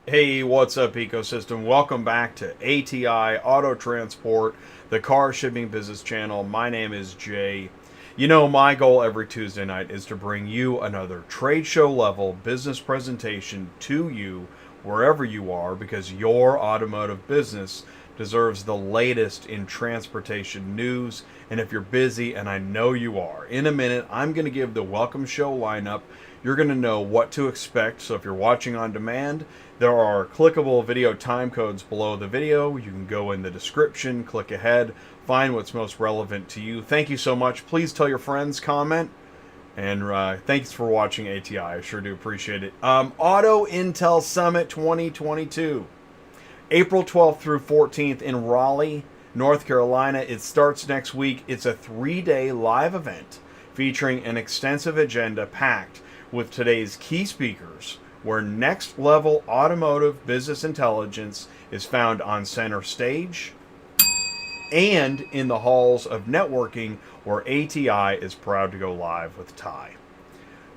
Hey, what's up, ecosystem? Welcome back to ATI Auto Transport, the car shipping business channel. My name is Jay. You know, my goal every Tuesday night is to bring you another trade show level business presentation to you wherever you are, because your automotive business deserves the latest in transportation news. And if you're busy, and I know you are, in a minute I'm going to give the welcome show lineup. You're going to know what to expect. So if you're watching on demand, there are clickable video time codes below the video. You can go in the description, click ahead, find what's most relevant to you. Thank you so much. Please tell your friends, comment, and thanks for watching ATI. I sure do appreciate it. Auto Intel Summit 2022, April 12th through 14th in Raleigh, North Carolina. It starts next week. It's a 3-day live event featuring an extensive agenda packed with today's key speakers, where next level automotive business intelligence is found on center stage and in the halls of networking, where ATI is proud to go live with Ty.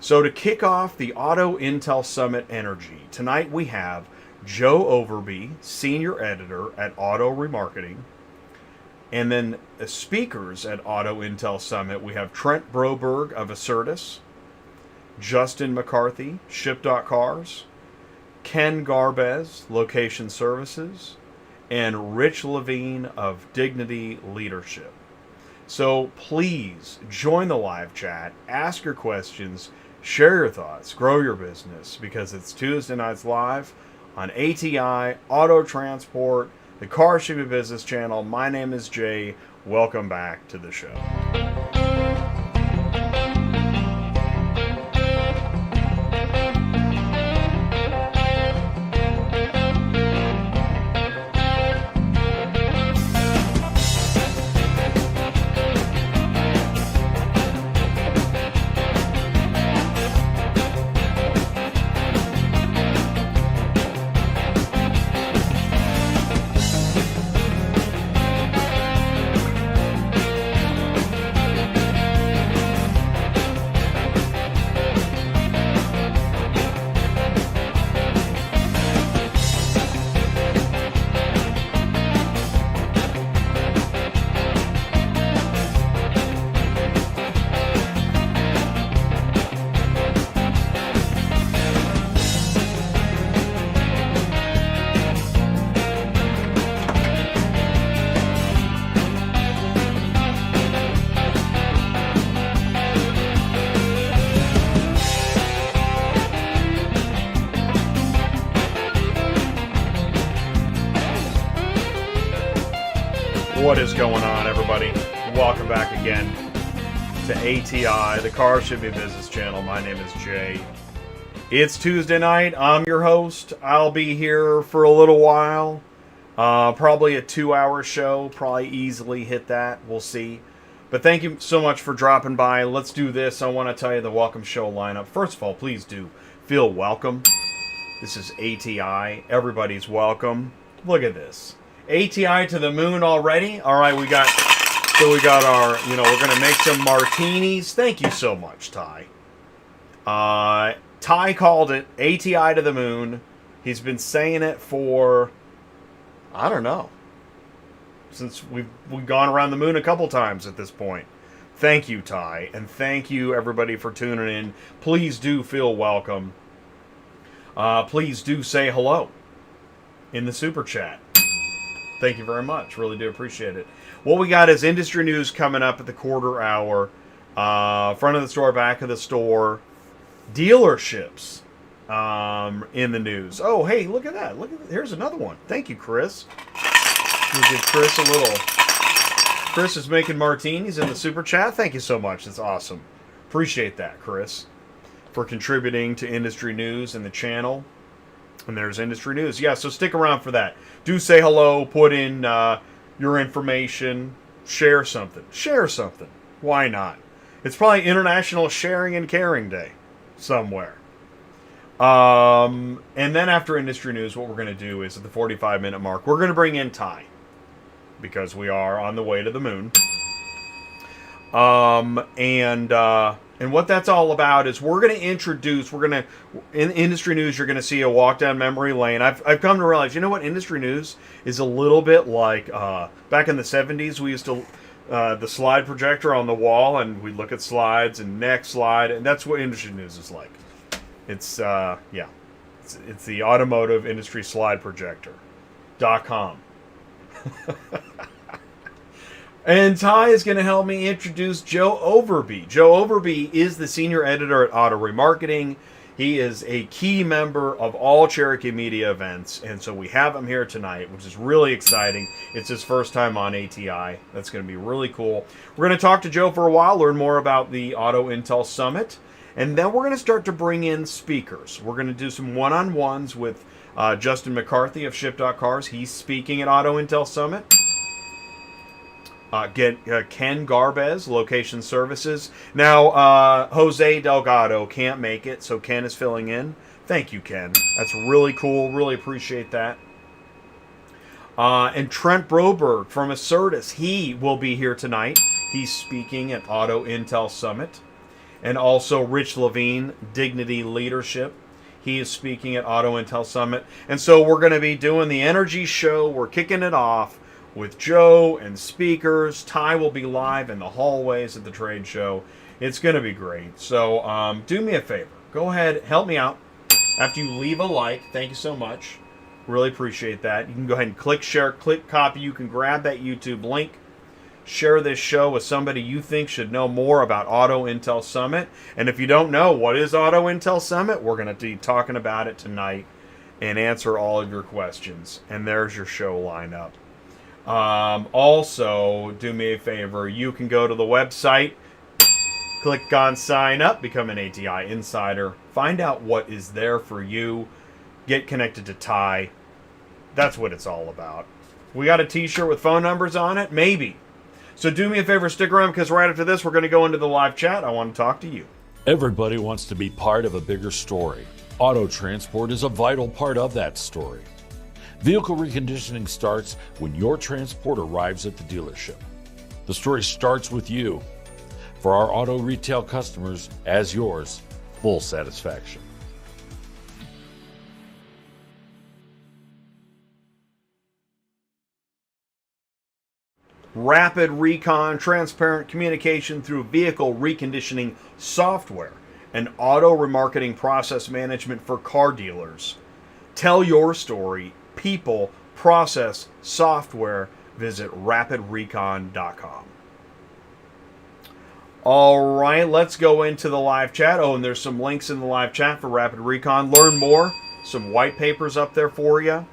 So to kick off the Auto Intel Summit energy, tonight we have Joe Overby, Senior Editor at Auto Remarketing. And then the speakers at Auto Intel Summit, we have Trent Broberg of ACERTUS, Justin McCarthy, Ship.Cars, Ken Garbez, Location Services, and Rich Levene of Dignity Leadership. So please join the live chat, ask your questions, share your thoughts, grow your business, because it's Tuesday nights live on ATI Auto Transport, the car shipping business channel. My name is Jay. Welcome back to the show. What is going on, everybody? Welcome back again to ATI, the car shipping business channel. My name is Jay. It's Tuesday night. I'm your host. I'll be here for a little while. Probably a 2-hour show. Probably easily hit that. We'll see. But thank you so much for dropping by. Let's do this. I want to tell you the welcome show lineup. First of all, please do feel welcome. This is ATI. Everybody's welcome. Look at this. ATI to the moon already. All right, we got our, we're going to make some martinis. Thank you so much, Ty. Ty called it ATI to the moon. He's been saying it for, I don't know, since we've gone around the moon a couple times at this point. Thank you, Ty, and thank you, everybody, for tuning in. Please do feel welcome. Please do say hello in the super chat. Thank you very much. Really do appreciate it. What we got is industry news coming up at the quarter hour. Front of the store, back of the store. Dealerships in the news. Oh, hey, look at that. Here's another one. Thank you, Chris. We'll give Chris a little. Chris is making martinis in the super chat. Thank you so much. That's awesome. Appreciate that, Chris, for contributing to industry news in the channel. And there's industry news. Yeah, so stick around for that. Do say hello. Put in your information. Share something. Share something. Why not? It's probably International Sharing and Caring Day somewhere. And then after industry news, what we're going to do is at the 45-minute mark, we're going to bring in Ty, because we are on the way to the moon. And And what that's all about is we're going to introduce, in industry news, you're going to see a walk down memory lane. I've come to realize, you know what, industry news is a little bit like back in the 70s, we used to, the slide projector on the wall, and we'd look at slides and next slide, and that's what industry news is like. It's, yeah, it's the Automotive Industry Slide Projector.com. And Ty is going to help me introduce Joe Overby. Joe Overby is the senior editor at Auto Remarketing. He is a key member of all Cherokee media events, and so we have him here tonight, which is really exciting. It's his first time on ATI. That's going to be really cool. We're going to talk to Joe for a while, learn more about the Auto Intel Summit, and then we're going to start to bring in speakers. We're going to do some one-on-ones with Justin McCarthy of Ship.Cars. He's speaking at Auto Intel Summit. Ken Garbez, Location Services. Now, Jose Delgado can't make it, so Ken is filling in. Thank you, Ken. That's really cool. Really appreciate that. And Trent Broberg from ACERTUS, he will be here tonight. He's speaking at Auto Intel Summit. And also Rich Levene, Dignity Leadership. He is speaking at Auto Intel Summit. And so we're going to be doing the energy show. We're kicking it off with Joe and speakers. Ty will be live in the hallways at the trade show. It's going to be great. So do me a favor. Go ahead, help me out. After you leave a like, thank you so much. Really appreciate that. You can go ahead and click share, click copy. You can grab that YouTube link. Share this show with somebody you think should know more about Auto Intel Summit. And if you don't know what is Auto Intel Summit, we're going to be talking about it tonight and answer all of your questions. And there's your show lineup. Also, do me a favor, you can go to the website, click on sign up, become an ATI insider, find out what is there for you, get connected to Ty. That's what it's all about. We got a t-shirt with phone numbers on it? Maybe. So do me a favor, stick around, because right after this we're going to go into the live chat. I want to talk to you. Everybody wants to be part of a bigger story. Auto transport is a vital part of that story. Vehicle reconditioning starts when your transport arrives at the dealership. The story starts with you. For our auto retail customers, as yours, full satisfaction. Rapid Recon, transparent communication through vehicle reconditioning software, and auto remarketing process management for car dealers. Tell your story. People, process, software. Visit rapidrecon.com. All right, let's go into the live chat. Oh, and there's some links in the live chat for Rapid Recon. Learn more. Some white papers up there for you.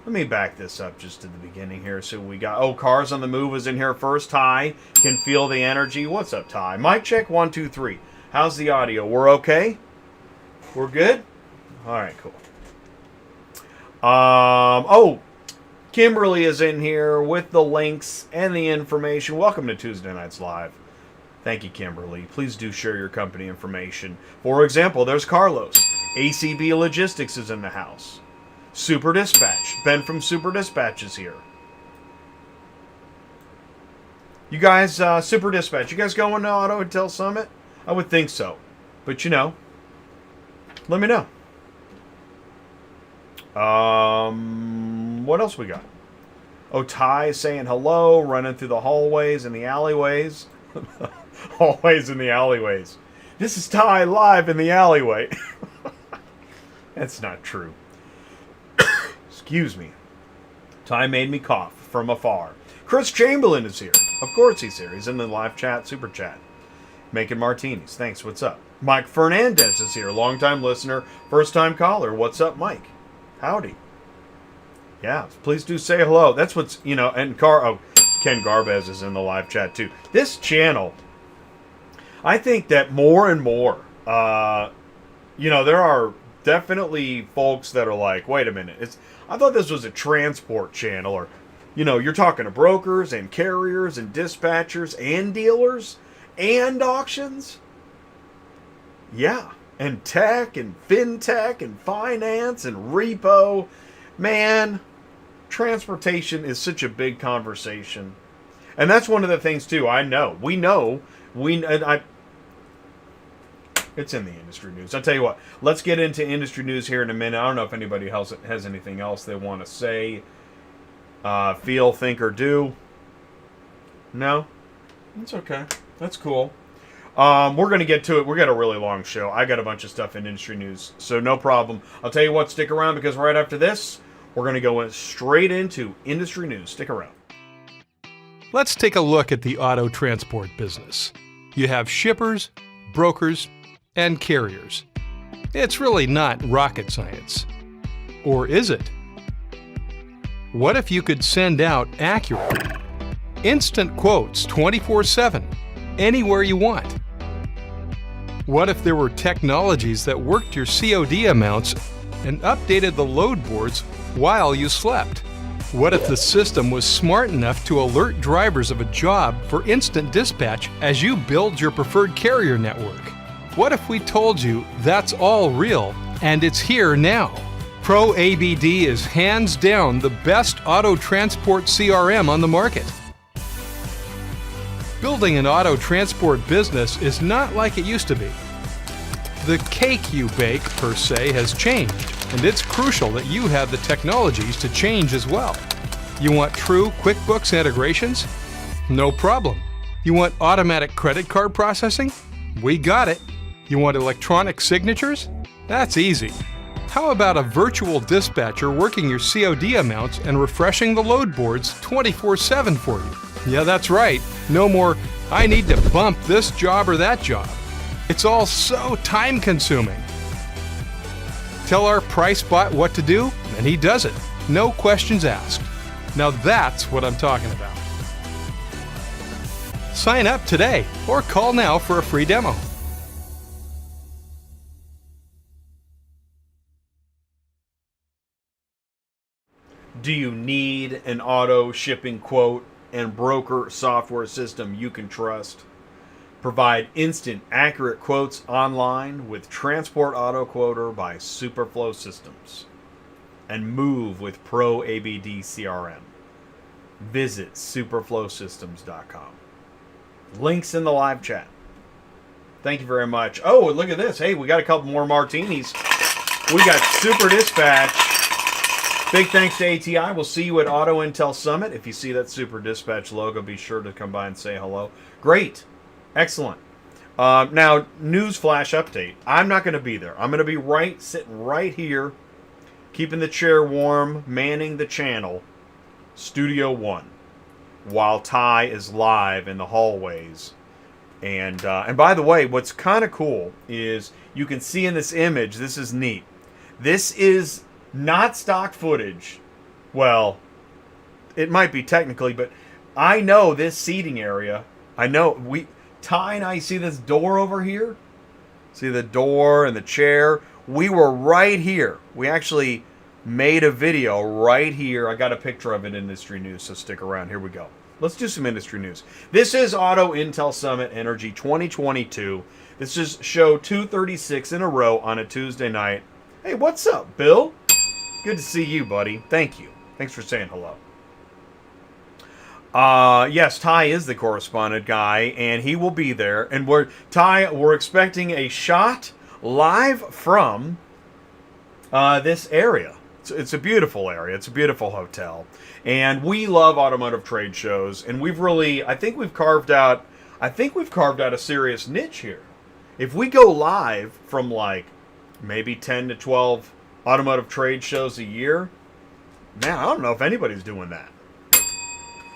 Let me back this up just to the beginning here. So we got, oh, Cars on the Move is in here first. Ty can feel the energy. What's up, Ty? Mic check 1, 2, 3. How's the audio? We're okay? We're good? All right, cool. Oh, Kimberly is in here with the links and the information. Welcome to Tuesday Nights Live. Thank you, Kimberly. Please do share your company information. For example, there's Carlos. ACB Logistics is in the house. Super Dispatch. Ben from Super Dispatch is here. You guys, Super Dispatch, you guys going to Auto Intel Summit? I would think so. But, you know, let me know. What else we got? Oh, Ty saying hello, running through the hallways and the alleyways. Hallways and the alleyways. This is Ty live in the alleyway. That's not true. Excuse me. Ty made me cough from afar. Chris Chamberlain is here. Of course he's here. He's in the live chat, super chat. Making martinis. Thanks. What's up? Mike Fernandez is here. Longtime listener, first time caller. What's up, Mike? Howdy. Yeah, please do say hello. That's what's, you know, and Ken Garbez is in the live chat too. This channel, I think that more and more, you know, there are definitely folks that are like, wait a minute, I thought this was a transport channel, or, you know, you're talking to brokers and carriers and dispatchers and dealers and auctions. Yeah, and tech and fintech and finance and repo. Man, transportation is such a big conversation. And that's one of the things too. I know. It's in the industry news. I'll tell you what. Let's get into industry news here in a minute. I don't know if anybody else has anything else they want to say, feel, think, or do. No? That's okay. That's cool. We're going to get to it. We got a really long show. I got a bunch of stuff in industry news, so no problem. I'll tell you what, stick around, because right after this, we're going to go straight into industry news. Stick around. Let's take a look at the auto transport business. You have shippers, brokers, and carriers. It's really not rocket science. Or is it? What if you could send out accurate, instant quotes 24/7, anywhere you want? What if there were technologies that worked your COD amounts and updated the load boards while you slept? What if the system was smart enough to alert drivers of a job for instant dispatch as you build your preferred carrier network? What if we told you that's all real and it's here now? Pro ABD is hands down the best auto transport CRM on the market. Building an auto transport business is not like it used to be. The cake you bake, per se, has changed, and it's crucial that you have the technologies to change as well. You want true QuickBooks integrations? No problem. You want automatic credit card processing? We got it. You want electronic signatures? That's easy. How about a virtual dispatcher working your COD amounts and refreshing the load boards 24/7 for you? Yeah, that's right. No more, I need to bump this job or that job. It's all so time-consuming. Tell our price bot what to do, and he does it. No questions asked. Now that's what I'm talking about. Sign up today or call now for a free demo. Do you need an auto shipping quote and broker software system you can trust? Provide instant, accurate quotes online with Transport Auto Quoter by Superflow Systems. And move with Pro ABD CRM. Visit superflowsystems.com. Links in the live chat. Thank you very much. Oh, look at this. Hey, we got a couple more martinis. We got Super Dispatch. Big thanks to ATI. We'll see you at Auto Intel Summit. If you see that Super Dispatch logo, be sure to come by and say hello. Great. Excellent. Now, news flash update. I'm not going to be there. I'm going to be sitting right here, keeping the chair warm, manning the channel, Studio 1, while Ty is live in the hallways. And by the way, what's kind of cool is you can see in this image, this is neat. This is not stock footage. Well, it might be technically, but I know this seating area. I know Ty and I see this door over here. See the door and the chair? We were right here. We actually made a video right here. I got a picture of it in industry news, so stick around. Here we go. Let's do some industry news. This is Auto Intel Summit Energy 2022. This is show 236 in a row on a Tuesday night. Hey, what's up, Bill? Good to see you, buddy. Thank you. Thanks for saying hello. Yes, Ty is the correspondent guy, and he will be there. And we're expecting a shot live from this area. It's a beautiful area. It's a beautiful hotel, and we love automotive trade shows. And I think we've carved out a serious niche here. If we go live from like maybe 10 to 12 automotive trade shows a year, man, I don't know if anybody's doing that.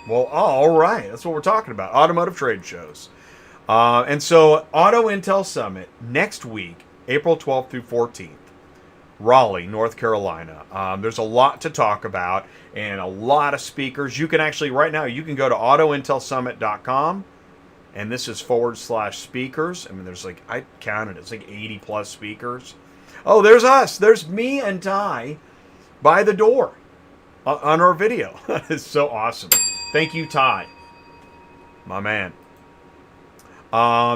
Well, all right. That's what we're talking about. Automotive trade shows. And so Auto Intel Summit next week, April 12th through 14th, Raleigh, North Carolina. There's a lot to talk about and a lot of speakers. You can actually, right now, you can go to autointelsummit.com, and this is /speakers. I mean, there's like, I counted, it's like 80 plus speakers. Oh, there's us. There's me and Ty by the door on our video. It's so awesome. Thank you, Ty. My man.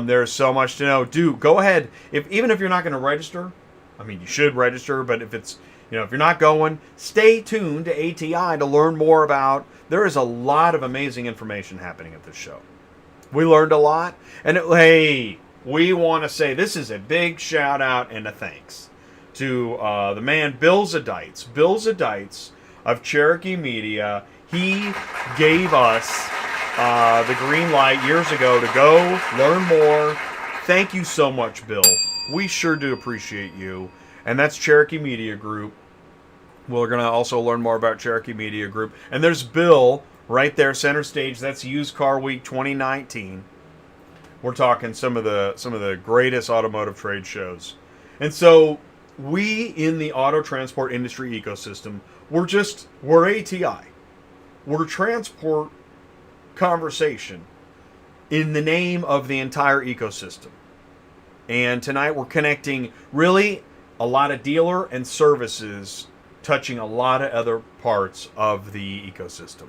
There's so much to know. Dude, go ahead. Even if you're not going to register, I mean, you should register, but if if you're not going, stay tuned to ATI to learn more about. There is a lot of amazing information happening at this show. We learned a lot. And hey, we want to say this is a big shout out and a thanks to the man Bill Zadites. Bill Zadites of Cherokee Media. He gave us the green light years ago to go learn more. Thank you so much, Bill. We sure do appreciate you. And that's Cherokee Media Group. We're going to also learn more about Cherokee Media Group. And there's Bill right there, center stage. That's Used Car Week 2019. We're talking some of the greatest automotive trade shows. And so we in the auto transport industry ecosystem, we're ATI. We're transport conversation in the name of the entire ecosystem. And tonight we're connecting really a lot of dealer and services, touching a lot of other parts of the ecosystem.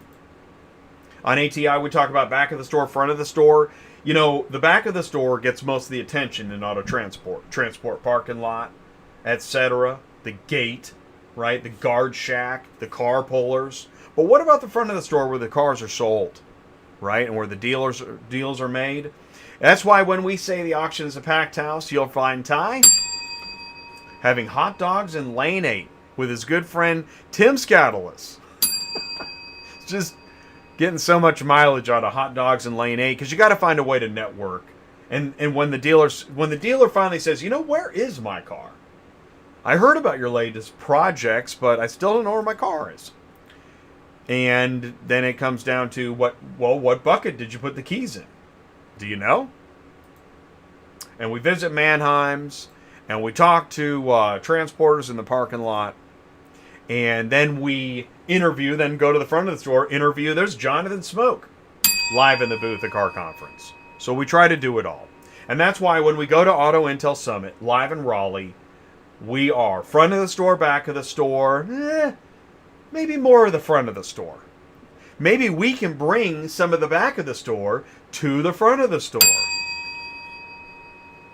On ATI, we talk about back of the store, front of the store. You know, the back of the store gets most of the attention in auto transport. Transport parking lot, etc. The gate, right? The guard shack, the car pullers. But what about the front of the store where the cars are sold, right? And where the deals are made? That's why when we say the auction is a packed house, you'll find Ty having hot dogs in Lane 8 with his good friend Tim Scatulus. Just getting so much mileage out of hot dogs in Lane 8 because you got to find a way to network. And when the dealer finally says, you know, where is my car? I heard about your latest projects, but I still don't know where my car is. And then it comes down to what bucket did you put the keys in? Do you know? And we visit Mannheim's, and we talk to transporters in the parking lot, and then we interview, then go to the front of the store, interview. There's Jonathan Smoke live in the booth at Car Conference. So we try to do it all. And that's why when we go to Auto Intel Summit, live in Raleigh, we are front of the store, back of the store, maybe more of the front of the store. Maybe we can bring some of the back of the store to the front of the store.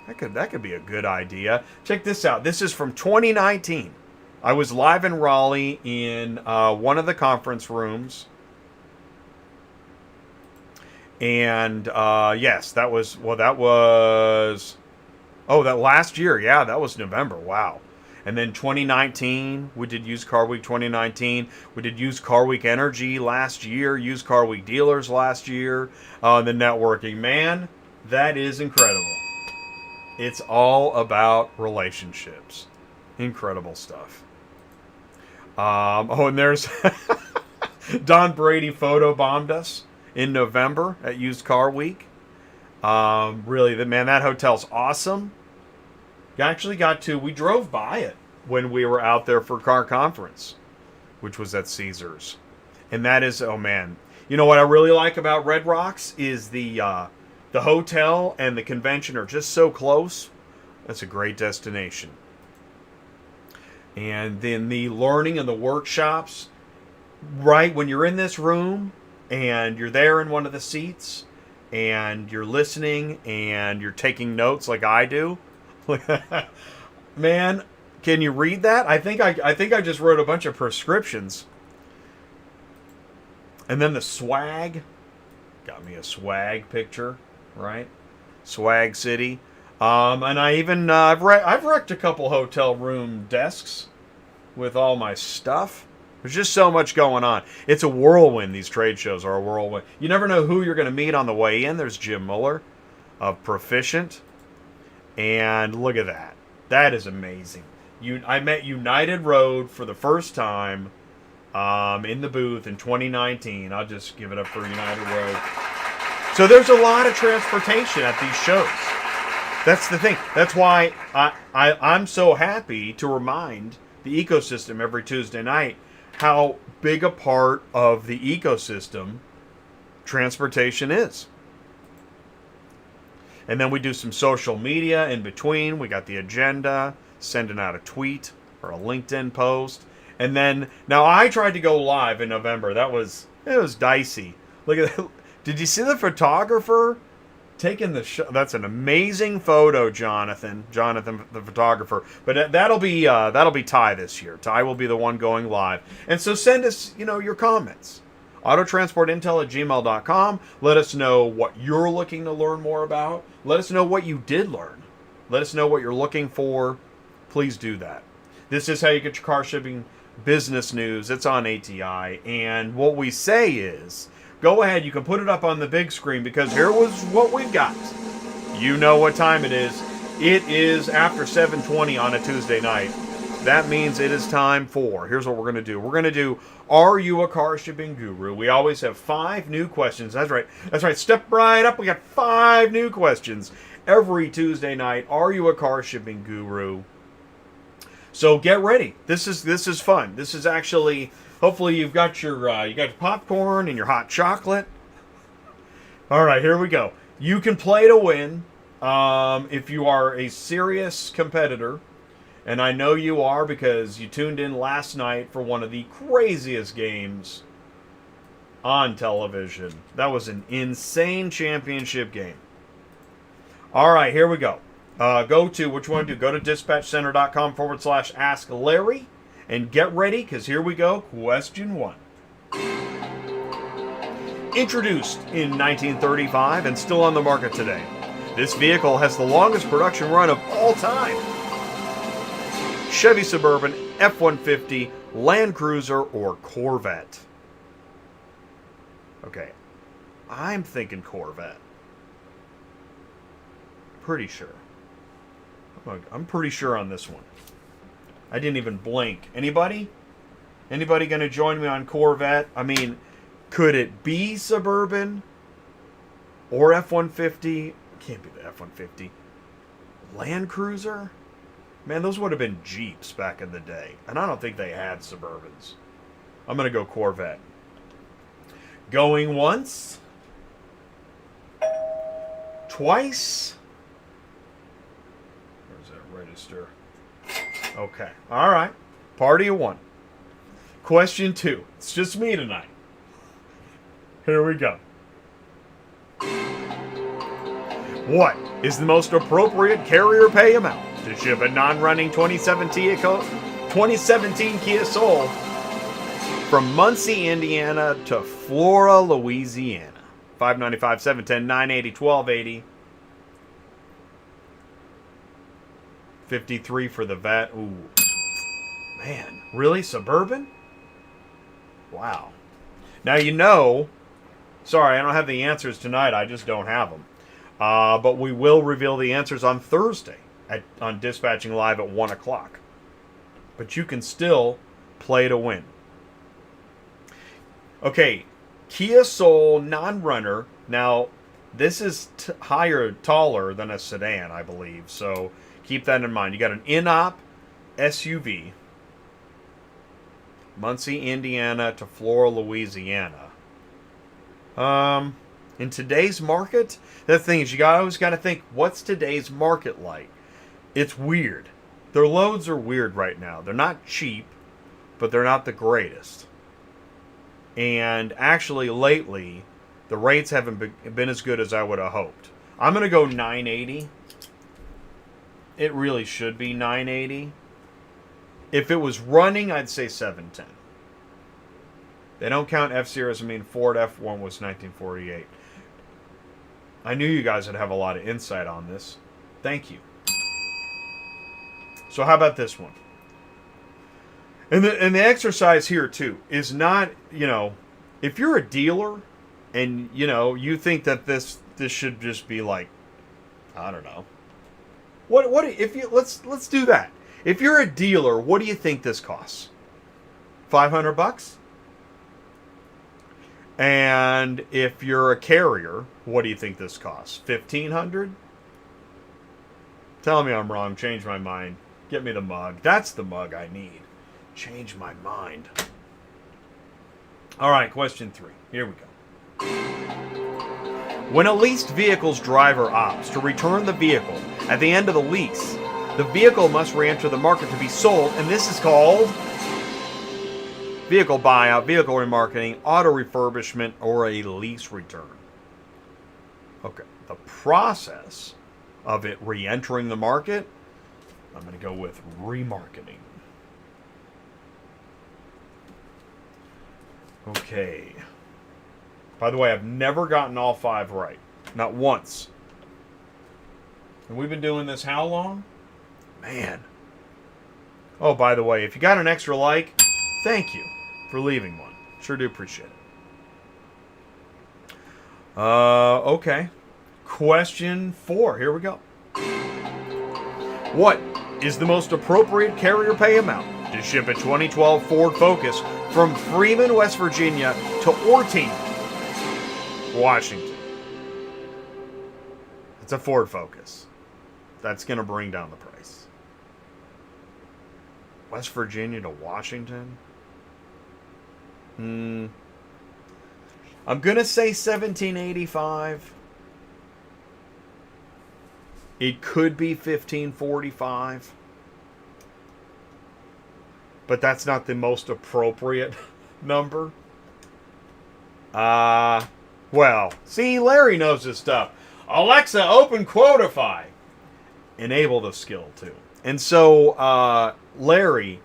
That could be a good idea. Check this out. This is from 2019. I was live in Raleigh in one of the conference rooms. And yes, that last year. Yeah, that was November. Wow. And then 2019, we did Used Car Week 2019. We did Used Car Week Energy last year. Used Car Week Dealers last year. The networking. Man, that is incredible. It's all about relationships. Incredible stuff. And there's Don Brady photobombed us in November at Used Car Week. Really, that hotel's awesome. We drove by it when we were out there for Car Conference, which was at Caesars. And that is, oh man. You know what I really like about Red Rocks is the hotel and the convention are just so close. That's a great destination. And then the learning and the workshops, right when you're in this room and you're there in one of the seats and you're listening and you're taking notes like I do. Man, can you read that? I think I just wrote a bunch of prescriptions. And then the swag. Got me a swag picture, right? Swag City. And I even I've wrecked a couple hotel room desks with all my stuff. There's just so much going on. It's a whirlwind. These trade shows are a whirlwind. You never know who you're going to meet on the way in. There's Jim Muller of Proficient. And look at that. That is amazing. I met United Road for the first time in the booth in 2019. I'll just give it up for United Road. So there's a lot of transportation at these shows. That's the thing. That's why I'm so happy to remind the ecosystem every Tuesday night how big a part of the ecosystem transportation is. And then we do some social media in between. We got the agenda, sending out a tweet or a LinkedIn post. And then, now I tried to go live in November. It was dicey. Look at that. Did you see the photographer taking the shot? That's an amazing photo, Jonathan. Jonathan, the photographer. But that'll be Ty this year. Ty will be the one going live. And so send us, your comments Autotransportintel@gmail.com. Let us know what you're looking to learn more about. Let us know what you did learn. Let us know what you're looking for. Please do that. This is how you get your car shipping business news. It's on ATI. And what we say is, go ahead, you can put it up on the big screen, because here was what we've got. You know what time it is. It is after 7:20 on a Tuesday night. That means it is time for, here's what we're going to do. We're going to do, Are You a Car Shipping Guru? We always have 5 new questions. That's right. That's right. Step right up. We got 5 new questions every Tuesday night. Are you a car shipping guru? So get ready. This is fun. This is actually, hopefully you've got your popcorn and your hot chocolate. All right, here we go. You can play to win if you are a serious competitor, and I know you are because you tuned in last night for one of the craziest games on television. That was an insane championship game. All right, here we go. Go to dispatchcenter.com/Ask Larry and get ready, because here we go. Question 1. Introduced in 1935 and still on the market today, this vehicle has the longest production run of all time. Chevy Suburban, F-150, Land Cruiser, or Corvette? Okay, I'm thinking Corvette. Pretty sure. I'm pretty sure on this one. I didn't even blink. Anybody? Anybody going to join me on Corvette? I mean, could it be Suburban or F-150? Can't be the F-150. Land Cruiser? Man, those would have been Jeeps back in the day. And I don't think they had Suburbans. I'm going to go Corvette. Going once. Twice. Where's that register? Okay. All right. Party of 1. Question 2. It's just me tonight. Here we go. What is the most appropriate carrier pay amount to ship a non-running 2017 Kia Soul from Muncie, Indiana to Flora, Louisiana? $595, $710, $980, $1280. 53 for the vet. Ooh. Man, really? Suburban? Wow. Now you know, sorry, I don't have the answers tonight. I just don't have them. But we will reveal the answers on Thursday on Dispatching Live at 1 o'clock. But you can still play to win. Okay, Kia Soul non-runner. Now, this is taller than a sedan, I believe. So keep that in mind. You got an in-op SUV. Muncie, Indiana to Flora, Louisiana. In today's market, the thing is, you always got to think, what's today's market like? It's weird. Their loads are weird right now. They're not cheap, but they're not the greatest. And actually, lately, the rates haven't been as good as I would have hoped. I'm going to go 980. It really should be 980. If it was running, I'd say 710. They don't count F-Series. I mean, Ford F1 was 1948. I knew you guys would have a lot of insight on this. Thank you. So how about this one? And the exercise here, too, is not, if you're a dealer and, you think that this should just be like, I don't know. Let's do that. If you're a dealer, what do you think this costs? $500? And if you're a carrier, what do you think this costs? $1,500? Tell me I'm wrong. Change my mind. Get me the mug. That's the mug I need. Change my mind. All right, question 3. Here we go. When a leased vehicle's driver opts to return the vehicle at the end of the lease, the vehicle must re-enter the market to be sold, and this is called vehicle buyout, vehicle remarketing, auto refurbishment, or a lease return. Okay, the process of it re-entering the market, I'm going to go with remarketing. Okay, By the way, I've never gotten all 5 right. Not once. And we've been doing this how long? Man. Oh, by the way, if you got an extra like, thank you for leaving one. Sure do appreciate it. Okay. Question 4. Here we go. What is the most appropriate carrier pay amount to ship a 2012 Ford Focus from Freeman, West Virginia to Orting, Washington? It's a Ford Focus. That's going to bring down the price. West Virginia to Washington? I'm going to say $1,785. It could be $1,545. But that's not the most appropriate number. Well, see, Larry knows his stuff. Alexa, open Quotify. Enable the skill, too. And so, Larry,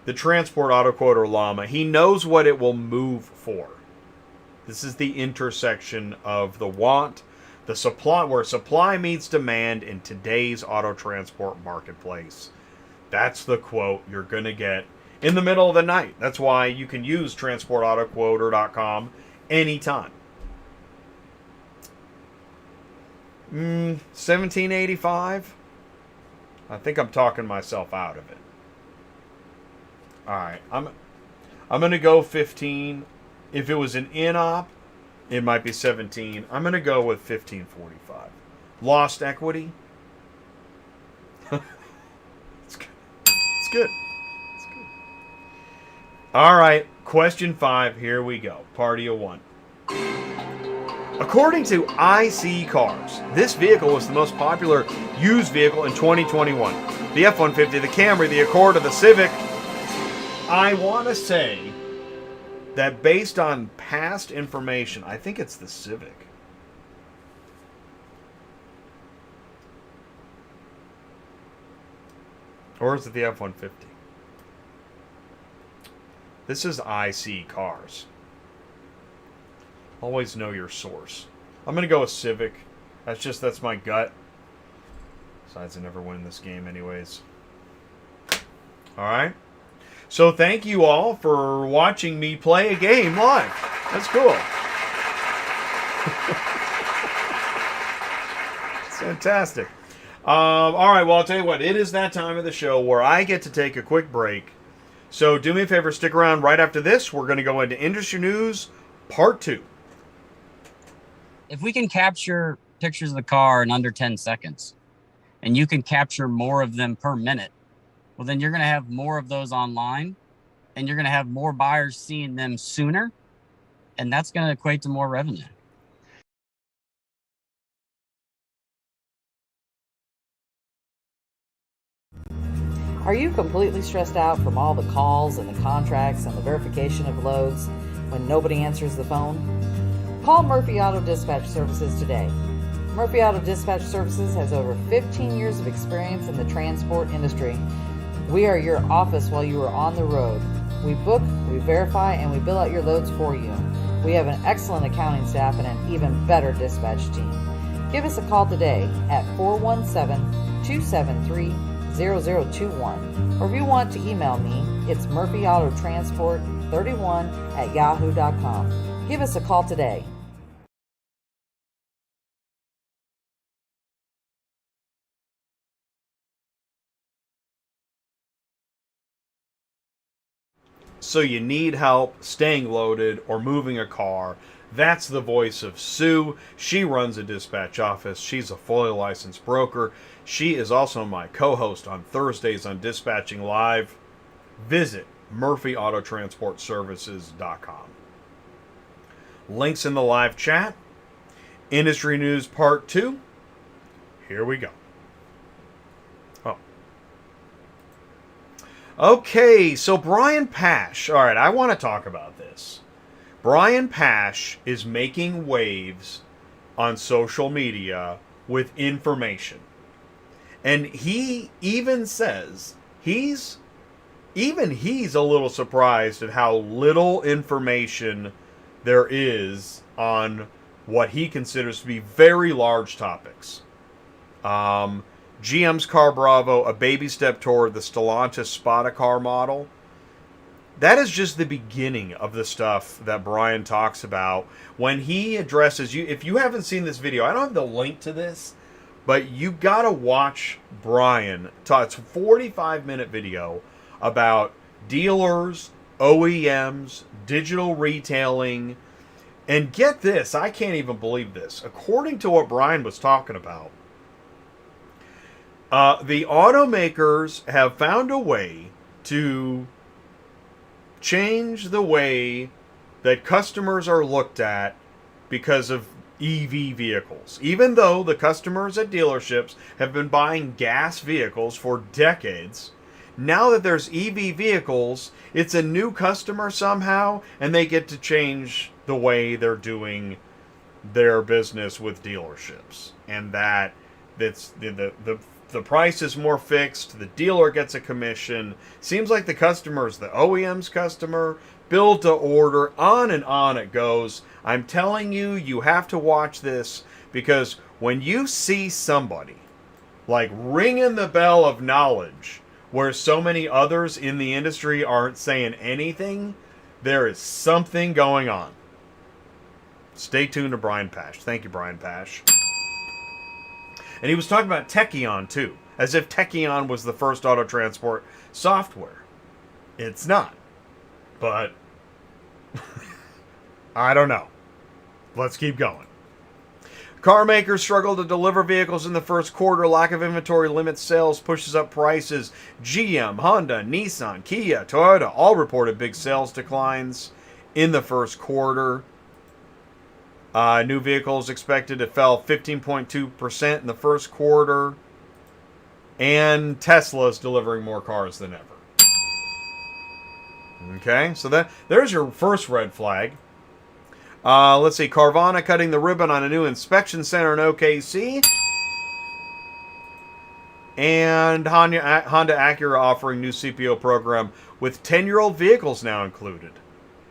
the transport auto quoter llama, he knows what it will move for. This is the intersection of the want, the supply, where supply meets demand in today's auto transport marketplace. That's the quote you're going to get in the middle of the night. That's why you can use transportautoquoter.com anytime. $1,785. I think I'm talking myself out of it. All right, I'm going to go 15. If it was an in-op, it might be 17. I'm going to go with 1545. Lost equity. It's good. It's good. It's good. All right, question 5. Here we go. Party of 1. According to ACERTUS, this vehicle was the most popular used vehicle in 2021. The F-150, the Camry, the Accord, or the Civic. I want to say that based on past information, I think it's the Civic. Or is it the F-150? This is ACERTUS. Always know your source. I'm going to go with Civic. That's my gut. Besides, I never win this game anyways. Alright. So thank you all for watching me play a game live. That's cool. It's fantastic. Alright, well, I'll tell you what. It is that time of the show where I get to take a quick break. So do me a favor, stick around right after this. We're going to go into Industry News Part 2. If we can capture pictures of the car in under 10 seconds, and you can capture more of them per minute, well, then you're going to have more of those online, and you're going to have more buyers seeing them sooner, and that's going to equate to more revenue. Are you completely stressed out from all the calls and the contracts and the verification of loads when nobody answers the phone? Call Murphy Auto Dispatch Services today. Murphy Auto Dispatch Services has over 15 years of experience in the transport industry. We are your office while you are on the road. We book, we verify, and we bill out your loads for you. We have an excellent accounting staff and an even better dispatch team. Give us a call today at 417-273-0021. Or if you want to email me, it's murphyautotransport31@yahoo.com. Give us a call today. So you need help staying loaded or moving a car. That's the voice of Sue. She runs a dispatch office. She's a fully licensed broker. She is also my co-host on Thursdays on Dispatching Live. Visit murphyautotransportservices.com. Links in the live chat. Industry News Part 2. Here we go. Oh. Okay, so Brian Pasch. All right, I want to talk about this. Brian Pasch is making waves on social media with information. And he even says he's a little surprised at how little information there is on what he considers to be very large topics. GM's Car Bravo, a baby step toward the Stellantis Spot-A-Car model. That is just the beginning of the stuff that Brian talks about when he addresses you. If you haven't seen this video, I don't have the link to this, but you gotta watch Brian talk. It's a 45-minute video about dealers, OEMs, digital retailing, and get this, I can't even believe this. According to what Brian was talking about, the automakers have found a way to change the way that customers are looked at because of EV vehicles. Even though the customers at dealerships have been buying gas vehicles for decades, now that there's EV vehicles, it's a new customer somehow, and they get to change the way they're doing their business with dealerships. And that's the price is more fixed, the dealer gets a commission. Seems like the customer's the OEM's customer, build to order, on and on it goes. I'm telling you, you have to watch this, because when you see somebody like ringing the bell of knowledge where so many others in the industry aren't saying anything, there is something going on. Stay tuned to Brian Pasch. Thank you, Brian Pasch. And he was talking about Techion, too. As if Techion was the first auto transport software. It's not. But I don't know. Let's keep going. Car makers struggle to deliver vehicles in the first quarter. Lack of inventory limits sales, pushes up prices. GM, Honda, Nissan, Kia, Toyota all reported big sales declines in the first quarter. New vehicles expected to fell 15.2% in the first quarter. And Tesla's delivering more cars than ever. Okay, so there's your first red flag. Let's see, Carvana cutting the ribbon on a new inspection center in OKC. And Honda Acura offering new CPO program with 10-year-old vehicles now included.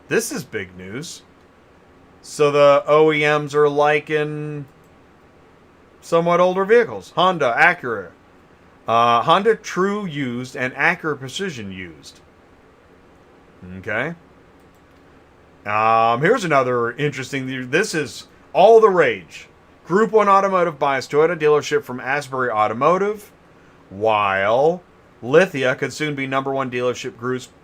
This is big news. So the OEMs are liking somewhat older vehicles. Honda, Acura. Honda True used and Acura Precision used. Okay. Here's another interesting. This is all the rage. Group 1 Automotive buys Toyota dealership from Asbury Automotive, while Lithia could soon be #1 dealership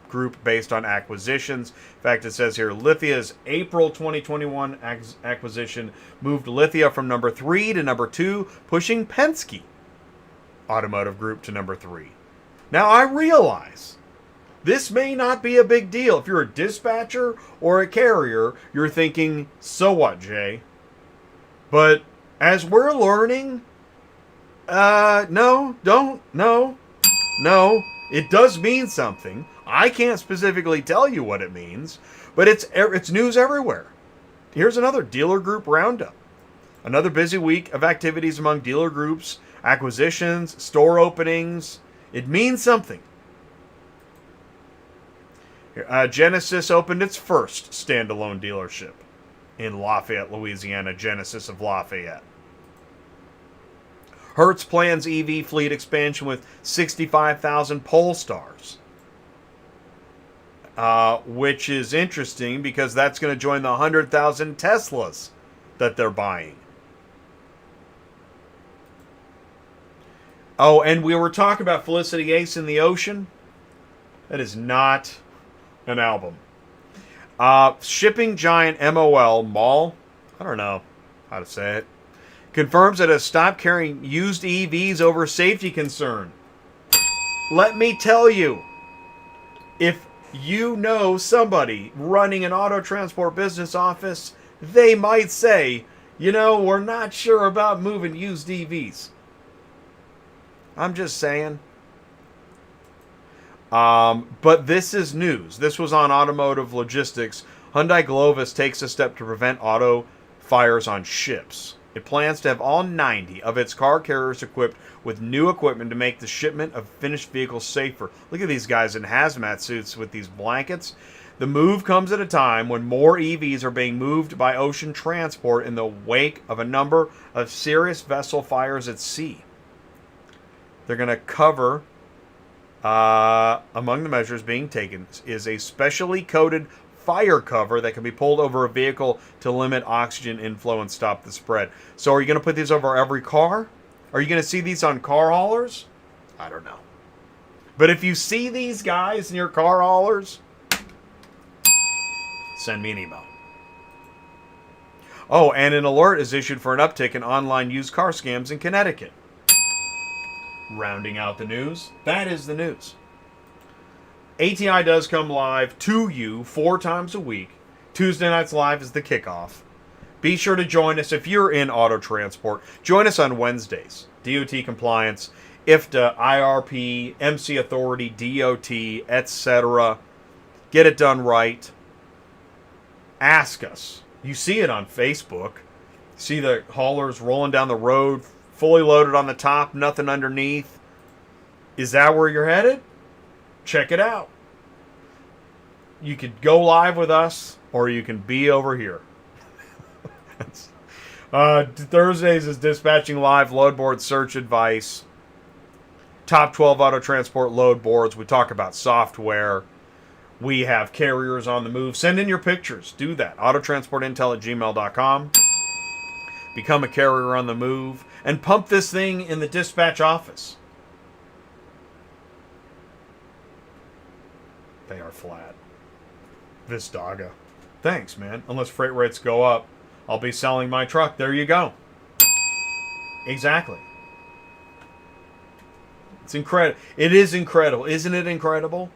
group based on acquisitions. In fact, it says here, Lithia's April 2021 acquisition moved Lithia from #3 to #2, pushing Penske Automotive Group to #3. Now, I realize this may not be a big deal. If you're a dispatcher or a carrier, you're thinking, so what, Jay? But as we're learning, no, it does mean something. I can't specifically tell you what it means, but it's news everywhere. Here's another dealer group roundup. Another busy week of activities among dealer groups, acquisitions, store openings. It means something. Genesis opened its first standalone dealership in Lafayette, Louisiana. Genesis of Lafayette. Hertz plans EV fleet expansion with 65,000 Polestars. Which is interesting because that's going to join the 100,000 Teslas that they're buying. Oh, and we were talking about Felicity Ace in the Ocean. That is not an album. Shipping giant MOL, I don't know how to say it, confirms that it has stopped carrying used EVs over safety concern. Let me tell you, if you know somebody running an auto transport business office, they might say, we're not sure about moving used EVs. I'm just saying. But this is news. This was on Automotive Logistics. Hyundai Glovis takes a step to prevent auto fires on ships. It plans to have all 90 of its car carriers equipped with new equipment to make the shipment of finished vehicles safer. Look at these guys in hazmat suits with these blankets. The move comes at a time when more EVs are being moved by ocean transport in the wake of a number of serious vessel fires at sea. They're going to cover, among the measures being taken, is a specially coated fire cover that can be pulled over a vehicle to limit oxygen inflow and stop the spread. So are you going to put these over every car? Are you going to see these on car haulers? I don't know. But if you see these guys in your car haulers, send me an email. Oh, and an alert is issued for an uptick in online used car scams in Connecticut. Rounding out the news, that is the news. ATI does come live to you 4 times a week. Tuesday nights live is the kickoff. Be sure to join us if you're in auto transport. Join us on Wednesdays. DOT compliance, IFTA, IRP, MC Authority, DOT, etc. Get it done right. Ask us. You see it on Facebook. See the haulers rolling down the road, fully loaded on the top, nothing underneath. Is that where you're headed? Check it out. You could go live with us, or you can be over here. Thursdays is dispatching live load board search advice. Top 12 auto transport load boards. We talk about software. We have carriers on the move. Send in your pictures. Do that. Autotransportintel@gmail.com. Become a carrier on the move. And pump this thing in the dispatch office. They are flat. Vistaga. Thanks, man. Unless freight rates go up, I'll be selling my truck. There you go. Exactly. It's incredible. It is incredible. Isn't it incredible?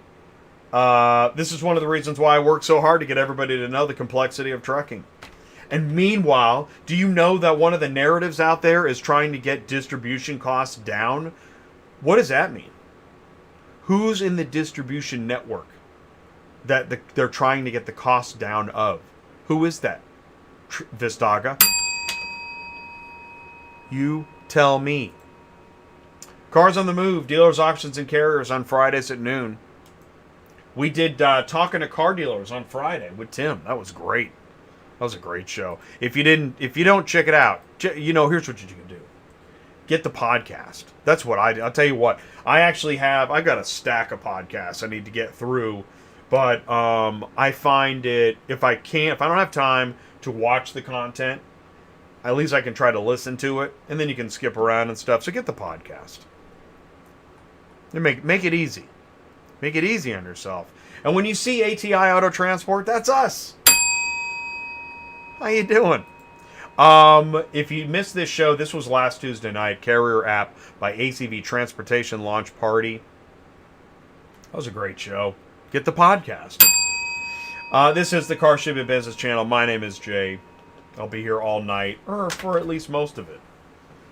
This is one of the reasons why I work so hard to get everybody to know the complexity of trucking. And meanwhile, do you know that one of the narratives out there is trying to get distribution costs down? What does that mean? Who's in the distribution network that they're trying to get the cost down of? Who is that? Vistaga? You tell me. Cars on the Move, dealers, auctions, and carriers on Fridays at noon. We did Talking to Car Dealers on Friday with Tim. That was great. That was a great show. If you don't check it out, here's what you can do. Get the podcast. That's what I'll tell you what. I've got a stack of podcasts I need to get through, but I find it, if I don't have time to watch the content, at least I can try to listen to it, and then you can skip around and stuff. So get the podcast. And make it easy. Make it easy on yourself. And when you see ATI Auto Transport, that's us. How you doing? If you missed this show, this was last Tuesday night. Carrier App by ACV Transportation Launch Party. That was a great show. Get the podcast. This is the Car Shipping Business Channel. My name is Jay. I'll be here all night, or for at least most of it.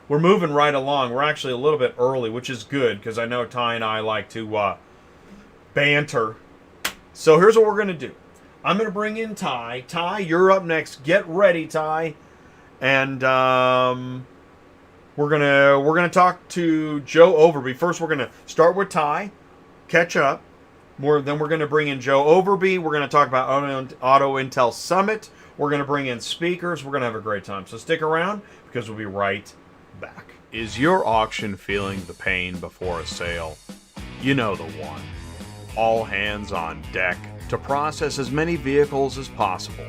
We're moving right along. We're actually a little bit early, which is good, because I know Ty and I like to banter. So here's what we're going to do. I'm going to bring in Ty. Ty, you're up next. Get ready, Ty. And we're gonna talk to Joe Overby. First, we're going to start with Ty, catch up. Then we're going to bring in Joe Overby. We're going to talk about Auto Intel Summit. We're going to bring in speakers. We're going to have a great time. So stick around, because we'll be right back. Is your auction feeling the pain before a sale? You know the one. All hands on deck to process as many vehicles as possible,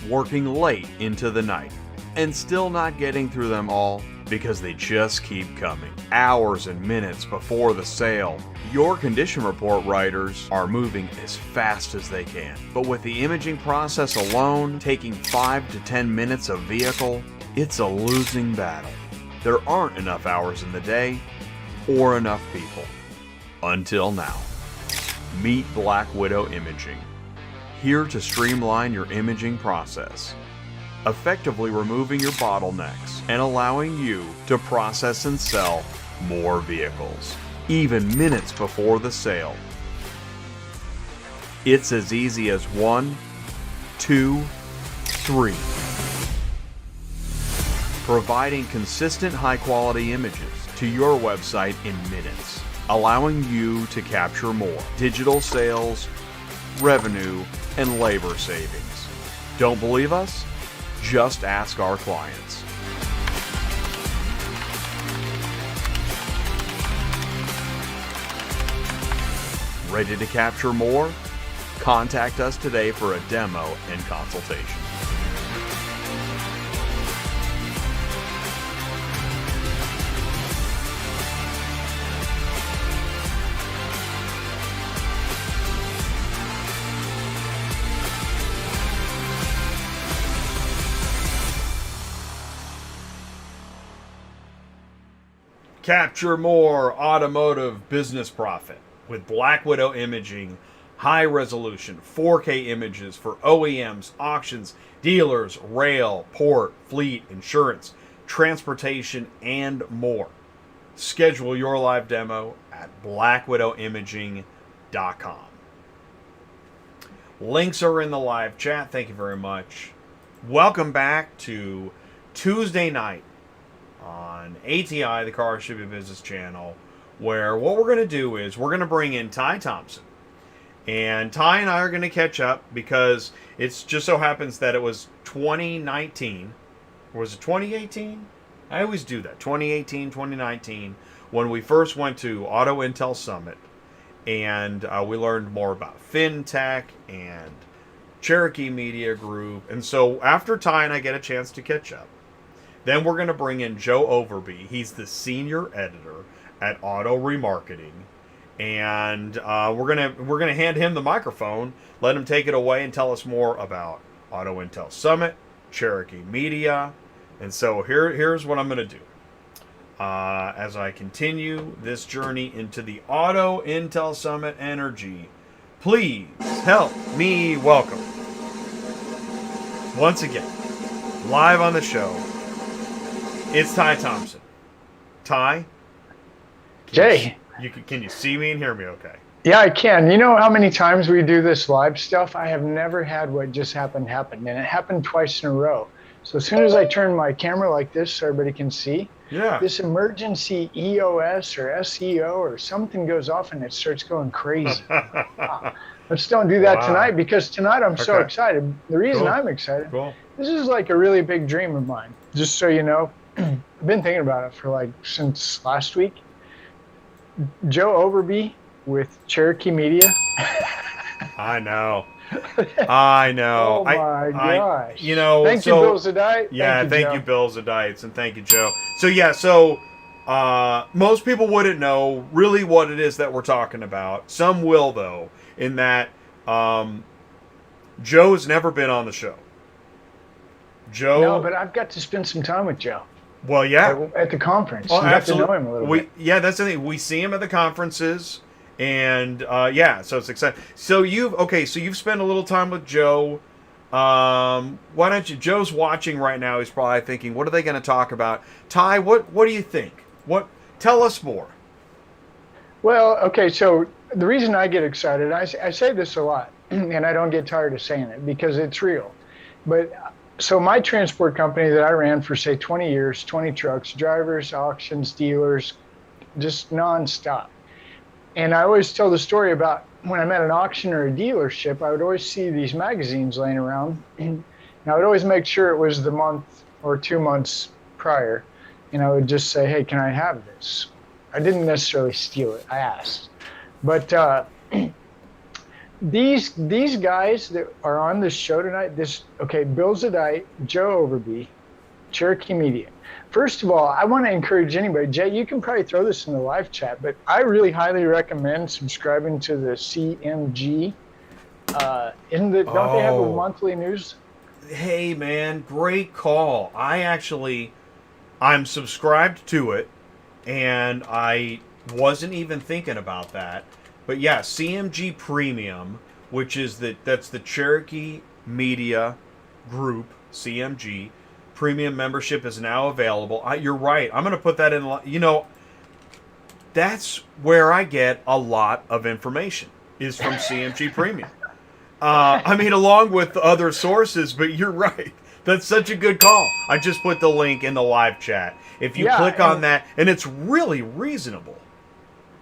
working late into the night, and still not getting through them all because they just keep coming. Hours and minutes before the sale, your condition report writers are moving as fast as they can. But with the imaging process alone taking 5 to 10 minutes a vehicle, it's a losing battle. There aren't enough hours in the day or enough people. Until now. Meet Black Widow Imaging. Here to streamline your imaging process, effectively removing your bottlenecks and allowing you to process and sell more vehicles, even minutes before the sale. It's as easy as 1, 2, 3. Providing consistent high-quality images to your website in minutes, allowing you to capture more digital sales revenue, and labor savings. Don't believe us? Just ask our clients. Ready to capture more? Contact us today for a demo and consultation. Capture more automotive business profit with Black Widow imaging, high resolution 4K images for OEMs, auctions, dealers, rail, port, fleet, insurance, transportation, and more. Schedule your live demo at blackwidowimaging.com. Links are in the live chat. Thank you very much. Welcome back to Tuesday night on ATI, the Car Shipping Business Channel, where what we're going to do is we're going to bring in Ty Thompson. And Ty and I are going to catch up because it's just so happens that it was 2019. Or was it 2018? I always do that. 2018, 2019, when we first went to Auto Intel Summit. And we learned more about FinTech and Cherokee Media Group. And so after Ty and I get a chance to catch up, then we're going to bring in Joe Overby. He's the senior editor at Auto Remarketing, and we're gonna hand him the microphone, let him take it away, and tell us more about Auto Intel Summit, Cherokee Media, and so here's what I'm going to do as I continue this journey into the Auto Intel Summit energy. Please help me welcome once again live on the show. It's Ty Thompson. Ty? Jay. Can you see me and hear me okay? Yeah, I can. You know how many times we do this live stuff? I have never had what just happened happen. And it happened twice in a row. So as soon as I turn my camera like this so everybody can see, this emergency EOS or SEO or something goes off and it starts going crazy. Let's don't do that tonight, because tonight I'm so excited. The reason I'm excited, this is like a really big dream of mine. Just so you know, I've been thinking about it for since last week. Joe Overby with Cherokee Media. I know. Oh my gosh. You know, thank you, Bill Zadite. Yeah, thank you, Bill Zadites, and thank you, Joe. So most people wouldn't know really what it is that we're talking about. Some will, though, in that Joe's never been on the show. Joe. No, but I've got to spend some time with Joe. Well, yeah. At the conference. Oh, you have to know him a little bit. Yeah, that's the thing. We see him at the conferences, and so it's exciting. So you've spent a little time with Joe. Why don't you? Joe's watching right now. He's probably thinking, "What are they going to talk about?" Ty, what do you think? Tell us more. Well, okay. So the reason I get excited, I say this a lot, and I don't get tired of saying it because it's real. But so my transport company that I ran for, say, 20 years, 20 trucks, drivers, auctions, dealers, just nonstop. And I always tell the story about when I'm at an auction or a dealership, I would always see these magazines laying around. And I would always make sure it was the month or 2 months prior. And I would just say, hey, can I have this? I didn't necessarily steal it. I asked. But these guys that are on this show tonight, Bill Zadite, Joe Overby, Cherokee Media. First of all, I want to encourage anybody. Jay, you can probably throw this in the live chat, but I really highly recommend subscribing to the CMG. Don't they have a monthly news? Hey man, great call. I'm subscribed to it, and I wasn't even thinking about that. But yeah, CMG Premium, which is that's the Cherokee Media Group, CMG. Premium membership is now available. You're right. I'm going to put that in. That's where I get a lot of information, is from CMG Premium. Along with other sources, but you're right. That's such a good call. I just put the link in the live chat. If you click on that, and it's really reasonable.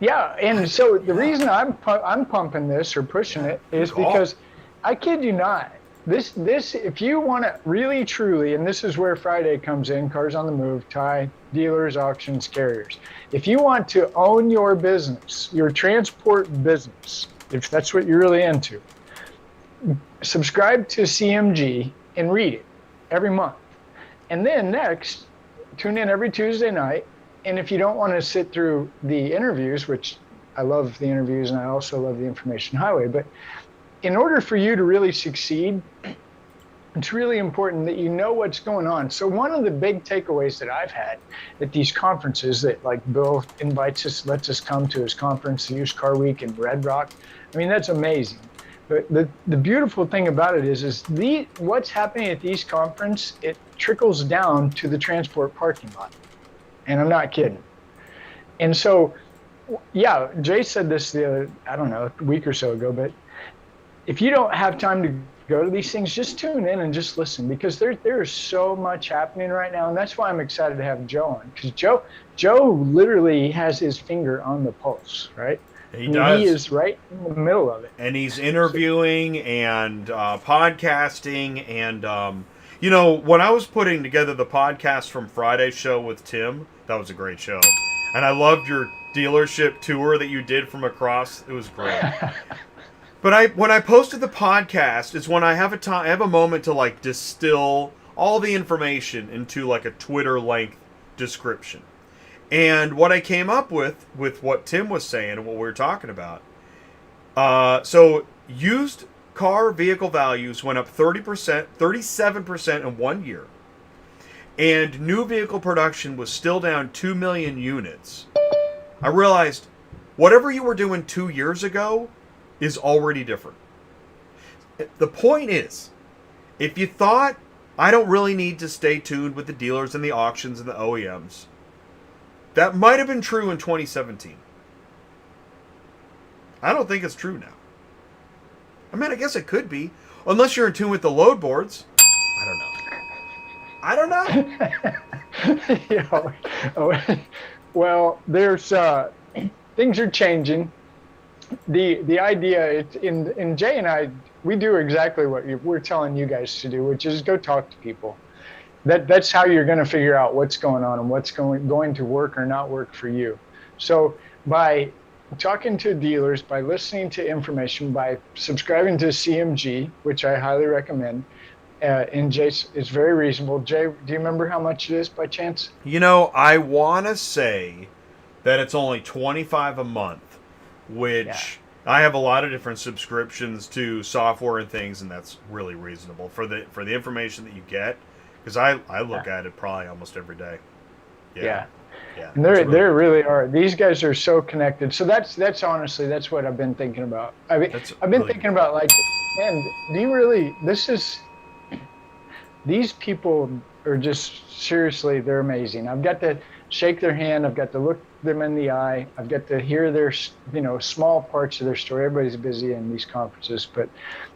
Yeah, and so the reason I'm pumping this or pushing it is because I kid you not. This if you want to really truly, and this is where Friday comes in, Cars on the Move, tie, dealers, auctions, carriers. If you want to own your business, your transport business, if that's what you're really into, subscribe to CMG and read it every month. And then next, tune in every Tuesday night. And if you don't want to sit through the interviews, which I love the interviews and I also love the information highway, but in order for you to really succeed, it's really important that you know what's going on. So one of the big takeaways that I've had at these conferences that like Bill invites us, lets us come to his conference, the Used Car Week in Red Rock. I mean, that's amazing. But the beautiful thing about it is what's happening at these conferences, it trickles down to the transport parking lot. And I'm not kidding. And so, yeah, Jay said this a week or so ago, but if you don't have time to go to these things, just tune in and just listen, because there's so much happening right now. And that's why I'm excited to have Joe on, because Joe literally has his finger on the pulse, right? He does. He is right in the middle of it. And he's interviewing and podcasting. And, when I was putting together the podcast from Friday's show with Tim, that was a great show. And I loved your dealership tour that you did from across. It was great. But when I posted the podcast is when I have a moment to like distill all the information into like a Twitter length description. And what I came up with what Tim was saying and what we were talking about. So used car vehicle values went up 37% in 1 year. And new vehicle production was still down 2 million units. I realized whatever you were doing 2 years ago is already different. The point is, if you thought I don't really need to stay tuned with the dealers and the auctions and the OEMs, that might have been true in 2017. I don't think it's true now. I mean, I guess it could be, unless you're in tune with the load boards. I don't know. Yeah. Well, there's things are changing. The idea in Jay and I, we do exactly what we're telling you guys to do, which is go talk to people. That's how you're going to figure out what's going on and what's going to work or not work for you. So by talking to dealers, by listening to information, by subscribing to CMG, which I highly recommend, and Jay, it's very reasonable. Jay, do you remember how much it is by chance? I want to say that it's only $25 a month. Which I have a lot of different subscriptions to software and things, and that's really reasonable for the information that you get. Because I look at it probably almost every day. Yeah. And there really are. These guys are so connected. So that's honestly that's what I've been thinking about. I've been really thinking about like, man, do you really? These people are just seriously, they're amazing. I've got to shake their hand. I've got to look them in the eye. I've got to hear their, small parts of their story. Everybody's busy in these conferences, but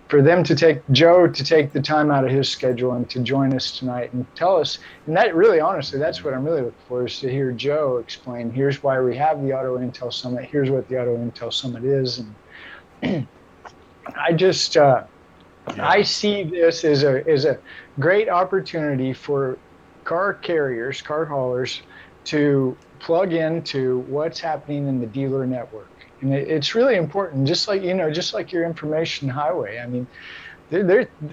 for them to take the time out of his schedule and to join us tonight and tell us, and that really, honestly, that's what I'm really looking for, is to hear Joe explain, here's why we have the Auto Intel Summit. Here's what the Auto Intel Summit is. And I just, I see this as a great opportunity for car carriers, car haulers, to plug into what's happening in the dealer network. And it's really important, just like your information highway. I mean,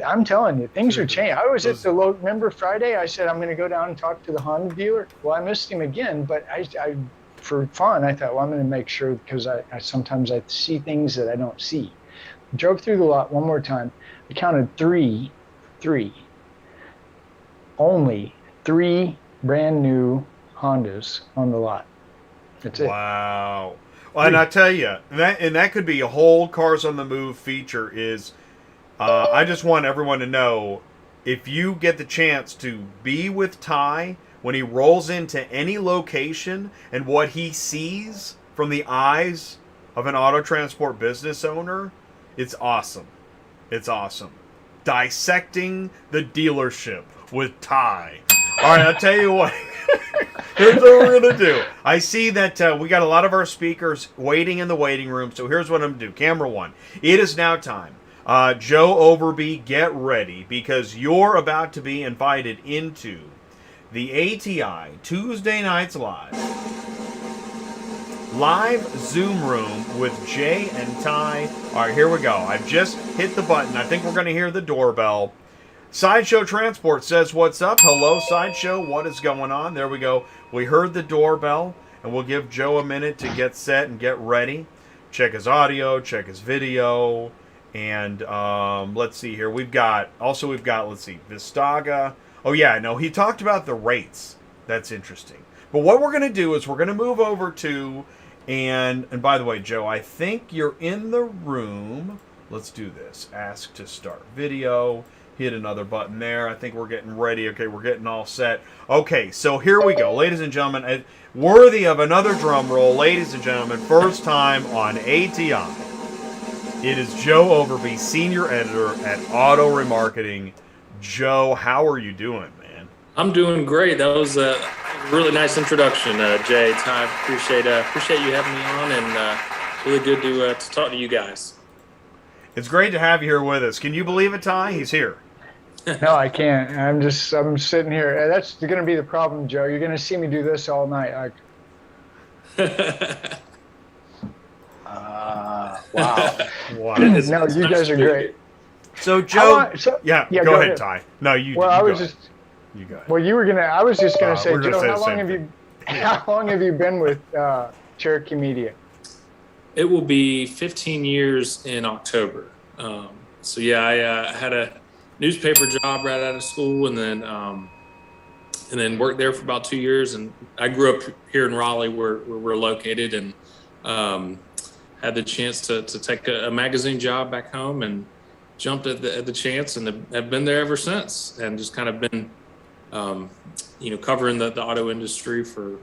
I'm telling you, things are changing. I was at the remember Friday, I said, I'm going to go down and talk to the Honda dealer. Well, I missed him again, but I for fun, I thought, well, I'm going to make sure, because I sometimes I see things that I don't see. Drove through the lot one more time. I counted three, only 3 brand new Hondas on the lot. That's it. Wow. Well, and I tell you, that could be a whole Cars on the Move feature is, I just want everyone to know, if you get the chance to be with Ty when he rolls into any location and what he sees from the eyes of an auto transport business owner, it's awesome. It's awesome. Dissecting the dealership with Ty. All right, I'll tell you what. Here's what we're going to do. I see that we got a lot of our speakers waiting in the waiting room, so here's what I'm going to do. Camera one, it is now time. Joe Overby, get ready, because you're about to be invited into the ATI Tuesday Nights Live Zoom room with Jay and Ty. All right, here we go. I've just hit the button. I think we're going to hear the doorbell. Sideshow Transport says, what's up? Hello, Sideshow. What is going on? There we go. We heard the doorbell, and we'll give Joe a minute to get set and get ready. Check his audio, check his video, and let's see here. We've got, let's see, Vistaga. Oh, yeah, no, he talked about the rates. That's interesting. But what we're going to do is we're going to move over to, and by the way, Joe, I think you're in the room. Let's do this. Ask to start video. Hit another button there. I think we're getting ready. Okay, we're getting all set. Okay, so here we go. Ladies and gentlemen, worthy of another drum roll, ladies and gentlemen, first time on ATI. It is Joe Overby, Senior Editor at Auto Remarketing. Joe, how are you doing, man? I'm doing great. That was a really nice introduction, Jay. Ty, appreciate you having me on, and really good to talk to you guys. It's great to have you here with us. Can you believe it, Ty? He's here. No, I can't. I'm sitting here. That's going to be the problem, Joe. You're going to see me do this all night. Wow. Wow. No, you guys are great. So, Joe, yeah, go ahead, Ty. No, you. Well, I was just gonna say, Joe, how long have you been with Cherokee Media? It will be 15 years in October. So yeah, I had a newspaper job right out of school, and then worked there for about 2 years. And I grew up here in Raleigh, where we're located, and had the chance to take a magazine job back home, and jumped at the chance, and have been there ever since, and just kind of been covering the auto industry for,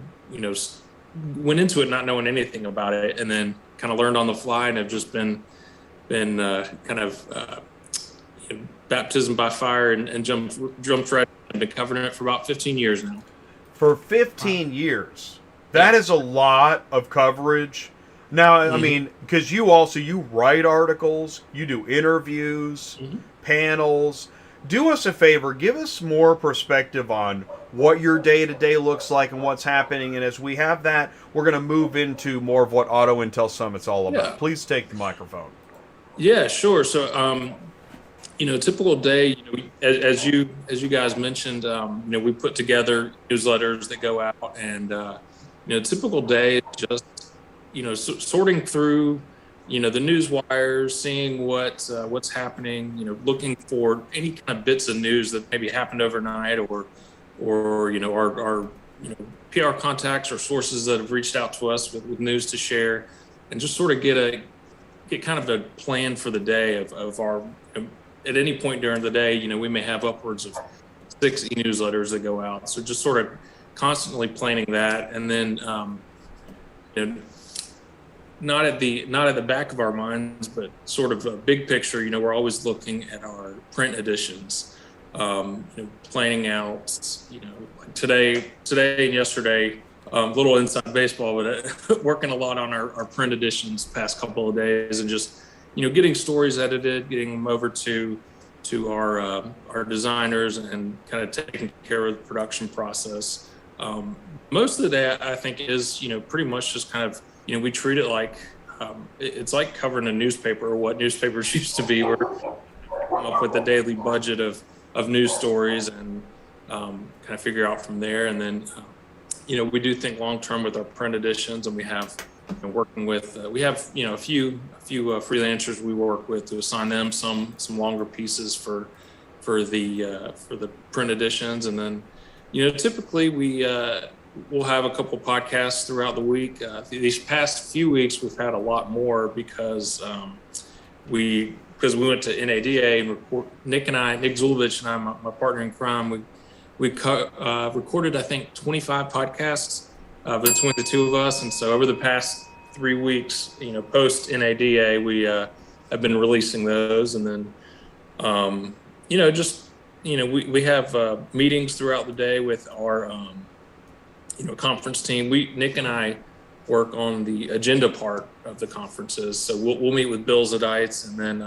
went into it not knowing anything about it, and then kind of learned on the fly, and have just been baptism by fire, and jumped right and been covering it for about 15 years now. For 15 years. That is a lot of coverage. Now, I mean, because you write articles, you do interviews, panels. Do us a favor, give us more perspective on what your day-to-day looks like and what's happening. And as we have that, we're going to move into more of what Auto Intel Summit's all about. Yeah. Please take the microphone. Yeah, sure. So, typical day, as you guys mentioned, we put together newsletters that go out, and typical day is just sorting through, the news wires, seeing what's happening, looking for any kind of bits of news that maybe happened overnight, or our PR contacts or sources that have reached out to us with news to share, and just sort of get kind of a plan for the day of our, at any point during the day, we may have upwards of 6 e-newsletters that go out. So just sort of constantly planning that, and then, not at the back of our minds, but sort of a big picture. We're always looking at our print editions, planning out, like today and yesterday, little inside baseball, but working a lot on our print editions past couple of days, and just, getting stories edited, getting them over to our designers, and kind of taking care of the production process. Most of the day, I think, is, pretty much just kind of, we treat it like, it's like covering a newspaper, or what newspapers used to be. We're come up with a daily budget of news stories, and kind of figure out from there. And then, we do think long-term with our print editions, and we have working with, we have, a few freelancers we work with to assign them some longer pieces for the print editions. And then, typically we'll have a couple podcasts throughout the week. These past few weeks, we've had a lot more because we went to NADA, and Nick Zulovich and I, my partner in crime, we recorded, I think, 25 podcasts between the two of us. And so over the past 3 weeks, post NADA, we have been releasing those. And then, we have meetings throughout the day with our conference team. Nick and I work on the agenda part of the conferences. So we'll meet with Bill Zadites, and then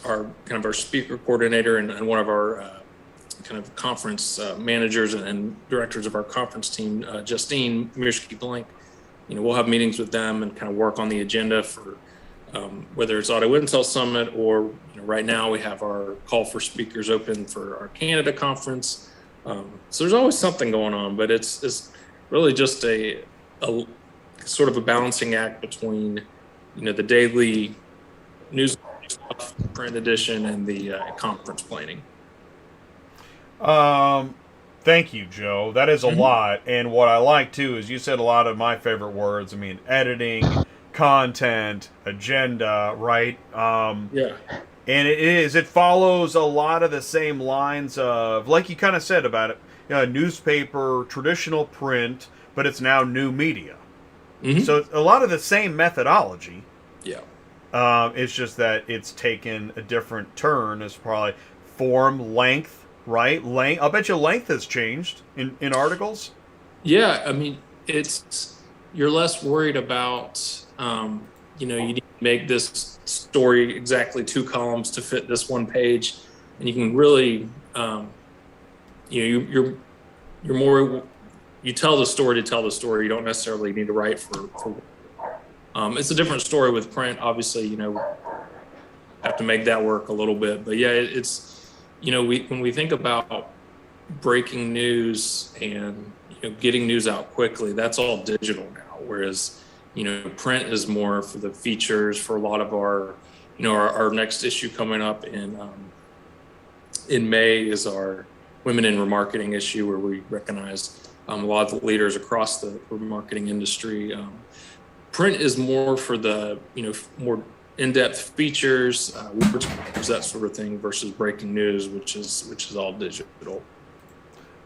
our speaker coordinator and one of our kind of conference managers and directors of our conference team, Justine Mirski-Blank. We'll have meetings with them and kind of work on the agenda for whether it's Auto Intel Summit or right now we have our call for speakers open for our Canada conference. So there's always something going on, but it's really just a sort of a balancing act between the daily news stuff, print edition, and the conference planning. Thank you, Joe. That is a lot. And what I like too is you said a lot of my favorite words. I mean, editing, content, agenda, right? Yeah. And it follows a lot of the same lines of, like you kind of said about it, newspaper, traditional print, but it's now new media. Mm-hmm. So a lot of the same methodology. Yeah. It's just that it's taken a different turn as probably form, length, right? I'll bet you length has changed in articles. Yeah, I mean, you're less worried about, you need to make this story exactly 2 columns to fit this one page, and you can really, you're more, you tell the story to tell the story. You don't necessarily need to write for it's a different story with print. Obviously, have to make that work a little bit, but yeah, it's. When we think about breaking news and getting news out quickly, that's all digital now. Whereas, print is more for the features. For a lot of our, our next issue coming up in May is our Women in Remarketing issue, where we recognize a lot of the leaders across the remarketing industry. Print is more for the more in-depth features, that sort of thing, versus breaking news, which is all digital.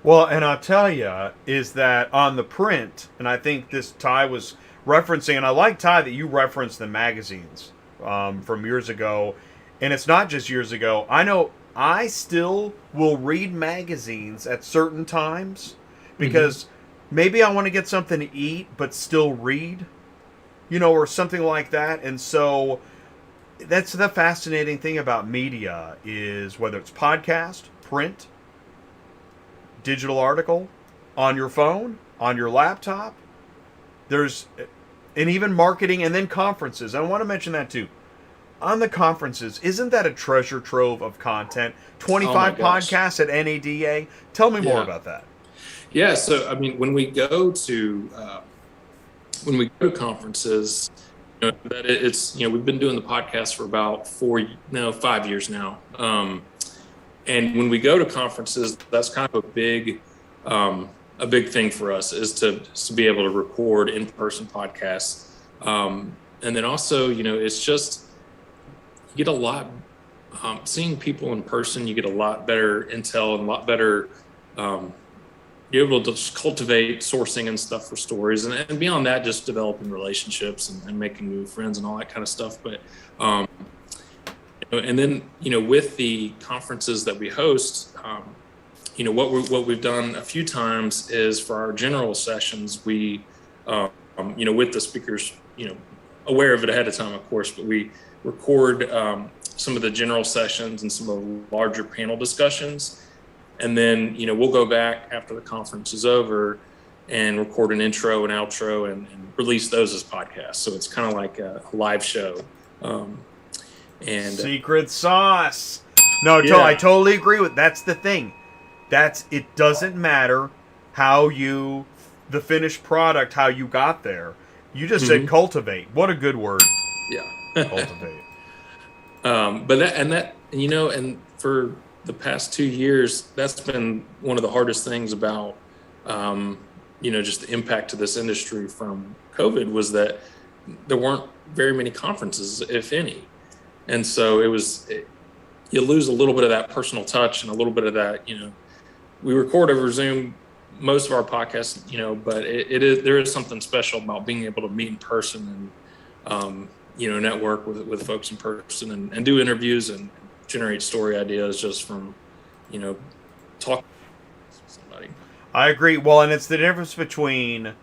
Well, and I'll tell you is that on the print, and I think this Ty was referencing, and I like, Ty, that you referenced the magazines from years ago, and it's not just years ago. I know I still will read magazines at certain times because maybe I want to get something to eat but still read, or something like that, and so that's the fascinating thing about media is whether it's podcast, print, digital article, on your phone, on your laptop, and even marketing and then conferences. I want to mention that too. On the conferences, isn't that a treasure trove of content? 25 podcasts at NADA. Tell me more about that. Yeah. So, I mean, when we go to conferences, that it's we've been doing the podcast for about 5 years now, and when we go to conferences, that's kind of a big thing for us is to be able to record in-person podcasts, and then also it's just you get a lot seeing people in person. You get a lot better intel and a lot better. You're able to just cultivate sourcing and stuff for stories, and beyond that, just developing relationships and making new friends and all that kind of stuff. But and then with the conferences that we host, what we've done a few times is for our general sessions, we with the speakers aware of it ahead of time, of course, but we record some of the general sessions and some of the larger panel discussions. And then, we'll go back after the conference is over and record an intro and outro and release those as podcasts. So it's kind of like a live show. And secret sauce. No, I totally agree with. That's the thing. It doesn't matter the finished product, how you got there. You just said cultivate. What a good word. Yeah. Cultivate. And for the past 2 years, that's been one of the hardest things about, just the impact to this industry from COVID was that there weren't very many conferences, if any. And so you lose a little bit of that personal touch and a little bit of that, we record over Zoom most of our podcasts, but there is something special about being able to meet in person and, network with folks in person and do interviews and generate story ideas just from, talking to somebody. I agree. Well, and it's the difference between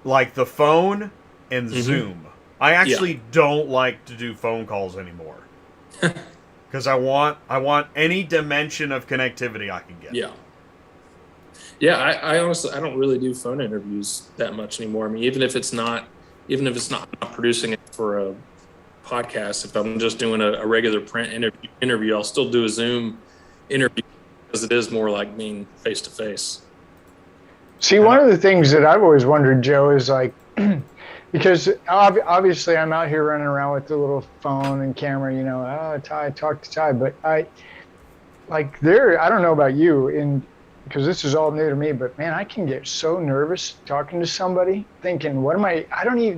like the phone and Zoom. I actually don't like to do phone calls anymore because I want any dimension of connectivity I can get. Yeah. I honestly, I don't really do phone interviews that much anymore. I mean, even if it's not producing it for a podcast, if I'm just doing a regular print interview, I'll still do a Zoom interview because it is more like being face to face. See, one of the things that I've always wondered, Joe, is like, because obviously I'm out here running around with the little phone and camera, you know, talk to Ty, but I don't know about you, because this is all new to me, but man, I can get so nervous talking to somebody, thinking,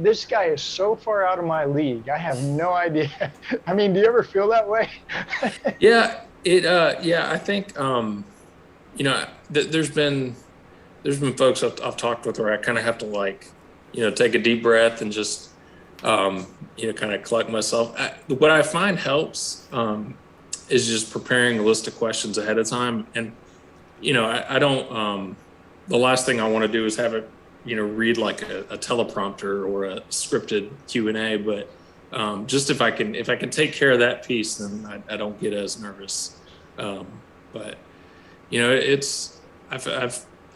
this guy is so far out of my league. I have no idea. I mean, do you ever feel that way? Yeah, I think, you know, there's been folks I've talked with where I kind of have to, like, you know, take a deep breath and just, you know, kind of collect myself. What I find helps is just preparing a list of questions ahead of time. And, you know, I don't, the last thing I want to do is have it, you know, read like a teleprompter or a scripted Q&A, but just if I can take care of that piece, then I don't get as nervous. But, you know,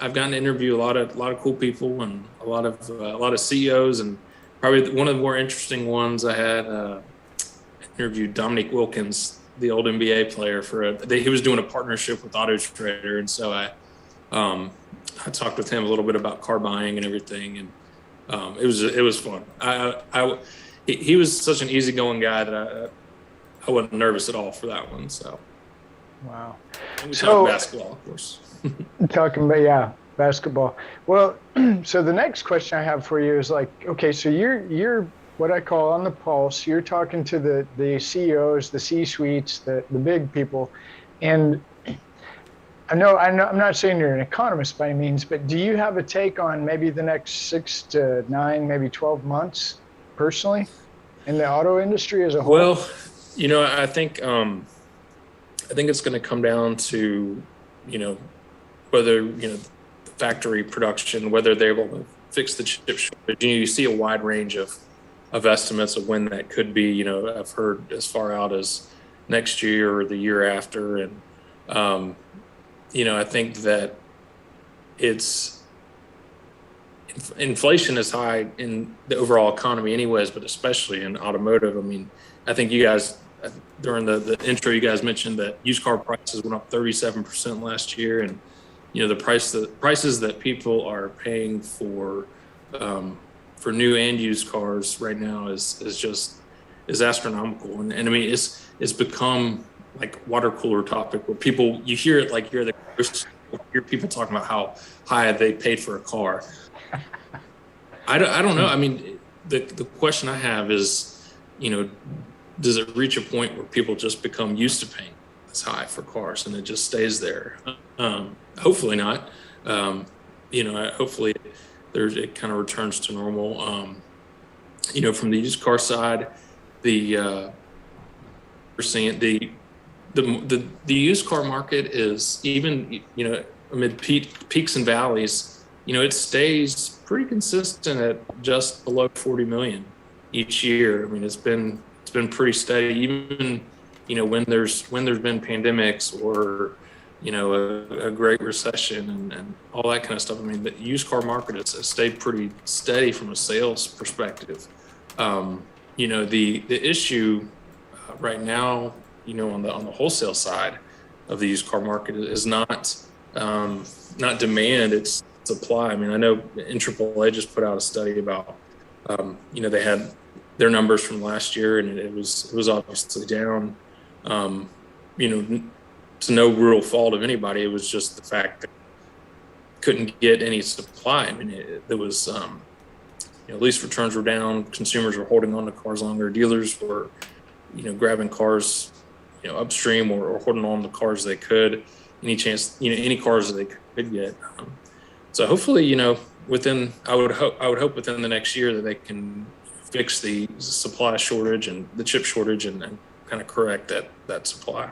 I've gotten to interview a lot of cool people and a lot of CEOs, and probably one of the more interesting ones I had interviewed Dominique Wilkins, the old NBA player, he was doing a partnership with Auto Trader, and so I talked with him a little bit about car buying and everything, and it was fun. He was such an easygoing guy that I wasn't nervous at all for that one. So wow. And we talked basketball, of course. Talking about basketball. Well, so the next question I have for you is like, okay, so you're what I call on the pulse. You're talking to the CEOs, the C-suites, the big people, and I know I'm not saying you're an economist by any means, but do you have a take on maybe the next 6 to 9, maybe 12 months personally in the auto industry as a whole? Well, you know, I think it's going to come down to, you know, whether, you know, the factory production, whether they're able to fix the chip shortage. You know, you see a wide range of estimates of when that could be. You know, I've heard as far out as next year or the year after. And, you know, I think that inflation is high in the overall economy anyways, but especially in automotive. I mean, I think you guys, during the intro, you guys mentioned that used car prices went up 37% last year. And, you know, the prices that people are paying for new and used cars right now is astronomical. And I mean, it's become like water cooler topic where you hear it, like you hear people talking about how high they paid for a car. I don't know. I mean, the question I have is, you know, does it reach a point where people just become used to paying this high for cars and it just stays there? Hopefully not. You know, hopefully it kind of returns to normal. You know, from the used car side, we're seeing the used car market is, even, you know, amid peaks and valleys, you know, it stays pretty consistent at just below 40 million each year. I mean, it's been pretty steady, even, you know, when there's been pandemics or, you know, a great recession and all that kind of stuff. I mean, the used car market has stayed pretty steady from a sales perspective. You know, the issue right now, you know, on the wholesale side of the used car market is not demand, it's supply. I mean, I know AAA just put out a study about, you know, they had their numbers from last year, and it was obviously down, you know, to no real fault of anybody. It was just the fact that couldn't get any supply. I mean, there was, you know, lease returns were down. Consumers were holding on to cars longer. Dealers were, you know, grabbing cars, you know, upstream or holding on to cars they could, any cars that they could get. So hopefully, you know, I would hope within the next year that they can fix the supply shortage and the chip shortage and kind of correct that supply.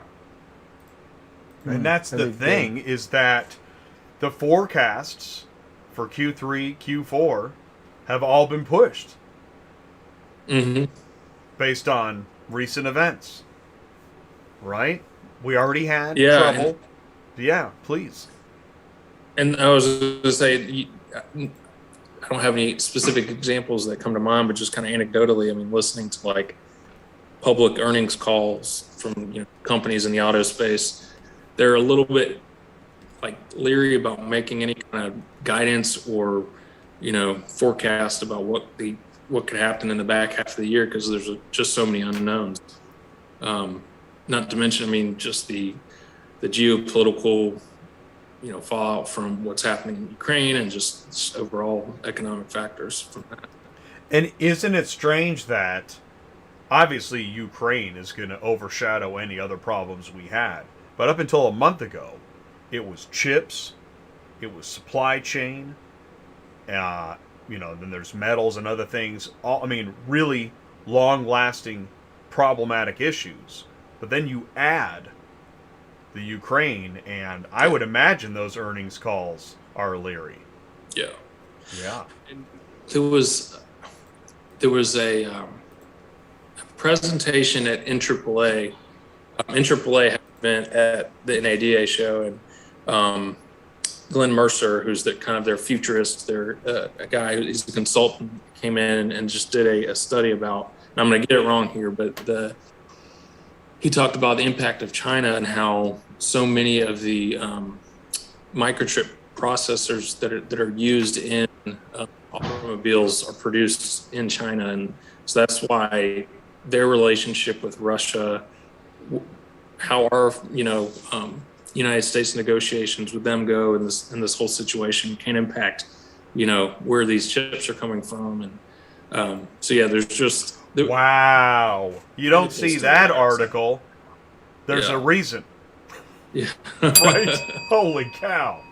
And that's the thing, is that the forecasts for Q3, Q4 have all been pushed based on recent events, right? We already had trouble. Yeah, please. And I was going to say, I don't have any specific examples that come to mind, but just kind of anecdotally, I mean, listening to like public earnings calls from companies in the auto space, they're a little bit like leery about making any kind of guidance or forecast about what could happen in the back half of the year, because there's just so many unknowns. Not to mention, I mean, just the geopolitical fallout from what's happening in Ukraine and just overall economic factors from that. And isn't it strange that obviously Ukraine is going to overshadow any other problems we had, but up until a month ago, it was chips, it was supply chain, then there's metals and other things. Really long-lasting problematic issues. But then you add the Ukraine, and I would imagine those earnings calls are leery. Yeah. And there was a presentation at NAAA. NAAA had an event at the NADA show, and Glenn Mercer, who's their futurist, a guy who's a consultant, came in and just did a study about, and I'm going to get it wrong here, but he talked about the impact of China and how so many of the microchip processors that are used in automobiles are produced in China, and so that's why their relationship with Russia, how our United States negotiations with them go in this whole situation can impact where these chips are coming from, and there's just wow, you don't see that article. There's a reason. Yeah. Right? Holy cow.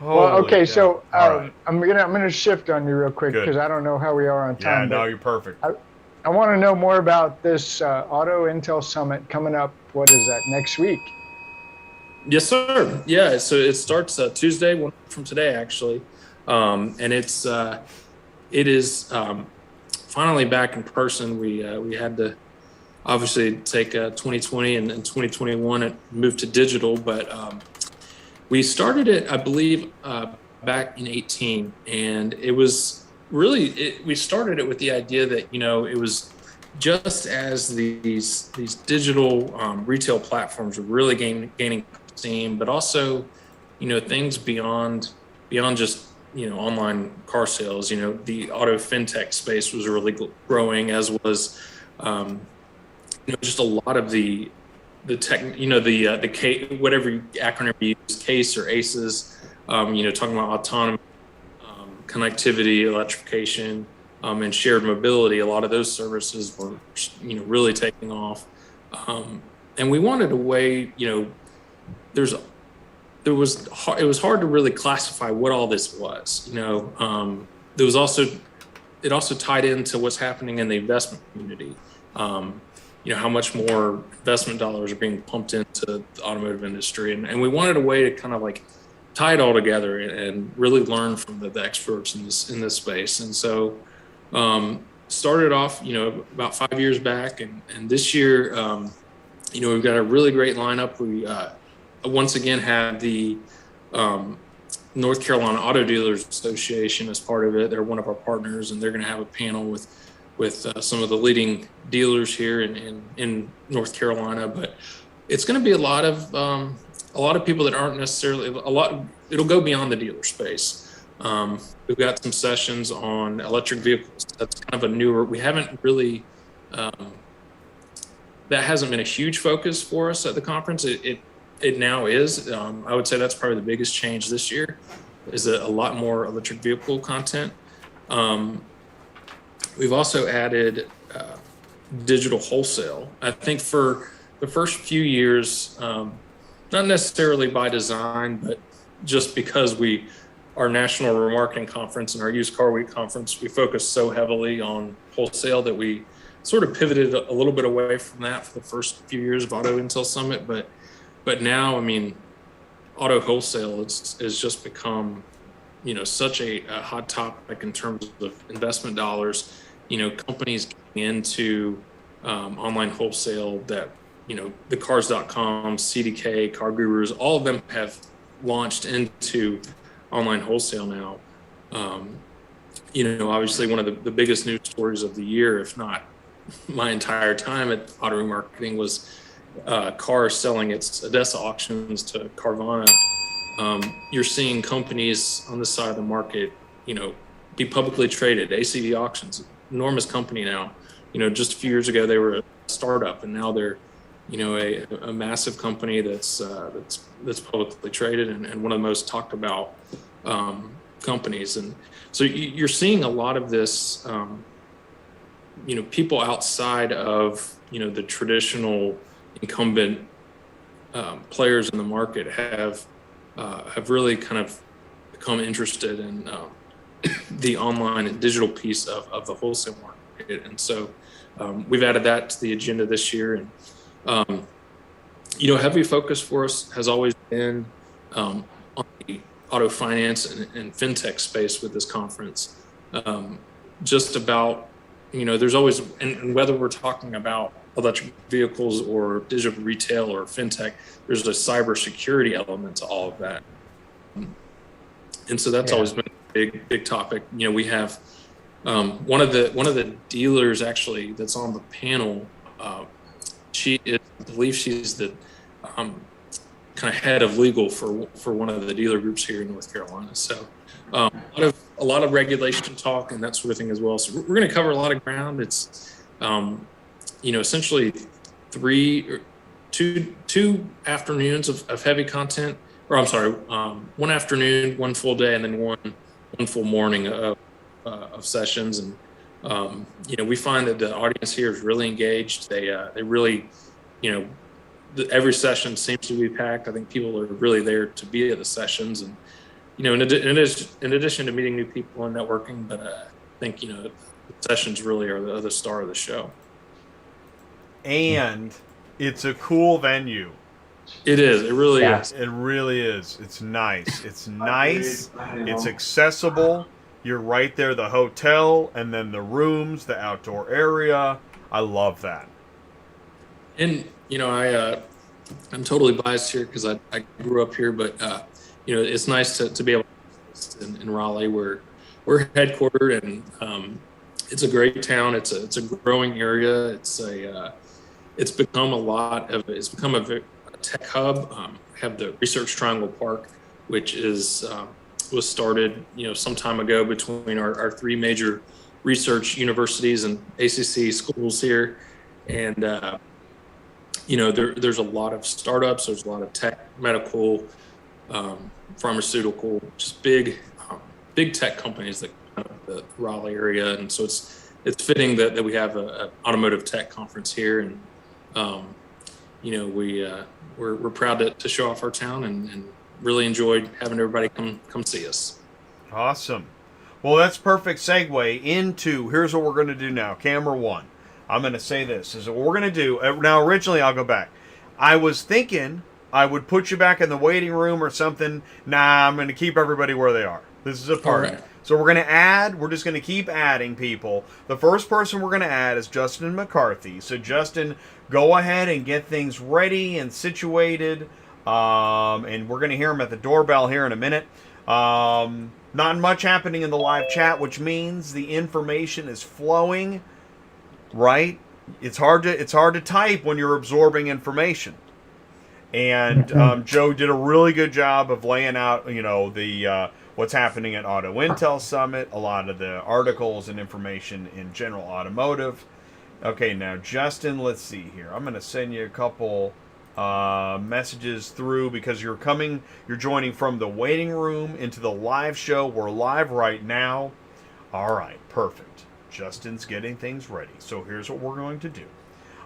Well, okay, so right. I'm gonna shift on you real quick because I don't know how we are on time. Yeah, no, you're perfect. I want to know more about this Auto Intel Summit coming up. What is that, next week? Yes, sir. Yeah, so it starts Tuesday, one from today, actually, and it is finally back in person. We had to obviously take 2020 and 2021 and move to digital, but we started it, I believe, back in 2018, and it was really we started it with the idea that it was just as these digital retail platforms were really gaining steam, but also things beyond just online car sales. The auto fintech space was really growing, as was just a lot of the tech, the whatever acronym you use, CASE or ACES, talking about autonomy, connectivity, electrification, and shared mobility. A lot of those services were really taking off, and we wanted a way. It was hard to really classify what all this was. It also tied into what's happening in the investment community. How much more investment dollars are being pumped into the automotive industry, and we wanted a way to kind of like tie it all together and really learn from the experts in this space. And so started off about 5 years back, and this year we've got a really great lineup. We once again have the North Carolina Auto Dealers Association as part of it. They're one of our partners, and they're going to have a panel with some of the leading dealers here in North Carolina. But it's going to be a lot of people that aren't necessarily it'll go beyond the dealer space. We've got some sessions on electric vehicles. That's kind of a newer, we haven't really, that hasn't been a huge focus for us at the conference. It now is. I would say that's probably the biggest change this year, is a lot more electric vehicle content. We've also added digital wholesale. I think for the first few years, not necessarily by design, but just because our national remarketing conference and our used car week conference, we focused so heavily on wholesale that we sort of pivoted a little bit away from that for the first few years of Auto Intel Summit. But now, I mean, auto wholesale is just become, such a hot topic in terms of investment dollars. Companies getting into online wholesale that, the cars.com, CDK, Car Gurus, all of them have launched into online wholesale now. Obviously one of the biggest news stories of the year, if not my entire time at Auto Remarketing, was Cars selling its Odessa auctions to Carvana. You're seeing companies on this side of the market, be publicly traded. ACV Auctions, enormous company now. Just a few years ago they were a startup, and now they're, a massive company that's publicly traded and one of the most talked about companies. And so you're seeing a lot of this, people outside of, the traditional incumbent players in the market have really kind of become interested in the online and digital piece of the wholesale market. And so we've added that to the agenda this year. And, heavy focus for us has always been on the auto finance and fintech space with this conference. Just about, there's always, and whether we're talking about electric vehicles or digital retail or fintech, there's a cybersecurity element to all of that. And so that's always been a big topic. We have one of the dealers actually that's on the panel. I believe she's the kind of head of legal for one of the dealer groups here in North Carolina. So a lot of regulation talk and that sort of thing as well. So we're going to cover a lot of ground. It's essentially two afternoons of heavy content, or I'm sorry, one afternoon, one full day, and then one full morning of sessions. And we find that the audience here is really engaged. They really, every session seems to be packed. I think people are really there to be at the sessions, and in addition to meeting new people and networking, but I think the sessions really are the star of the show. And it's a cool venue. It is. It really is. It really is. It's nice. It's nice. It's accessible. You're right there, the hotel, and then the rooms, the outdoor area. I love that. And I'm totally biased here because I grew up here, but it's nice to be able to in Raleigh, where we're headquartered, and it's a great town. It's a growing area. It's become a tech hub. Have the Research Triangle Park, which was started some time ago between our three major research universities and ACC schools here, and there's a lot of startups. There's a lot of tech, medical, pharmaceutical, just big tech companies that come out of the Raleigh area, and so it's fitting that we have an automotive tech conference here, and we're proud to show off our town and really enjoyed having everybody come see us. Awesome. Well, that's perfect segue into, here's what we're going to do now. Camera one. I'm going to say this. This is what we're going to do. Now, originally, I'll go back. I was thinking I would put you back in the waiting room or something. Nah, I'm going to keep everybody where they are. This is a party. Right. So we're going to add, we're just going to keep adding people. The first person we're going to add is Justin McCarthy. So, Justin, go ahead and get things ready and situated. And we're going to hear him at the doorbell here in a minute. Not much happening in the live chat, which means the information is flowing, right? It's hard to type when you're absorbing information. And Joe did a really good job of laying out, the what's happening at Auto Intel Summit, a lot of the articles and information in general automotive. Okay, now Justin, let's see here. I'm going to send you a couple messages through because you're joining from the waiting room into the live show. We're live right now. All right, perfect. Justin's getting things ready. So here's what we're going to do.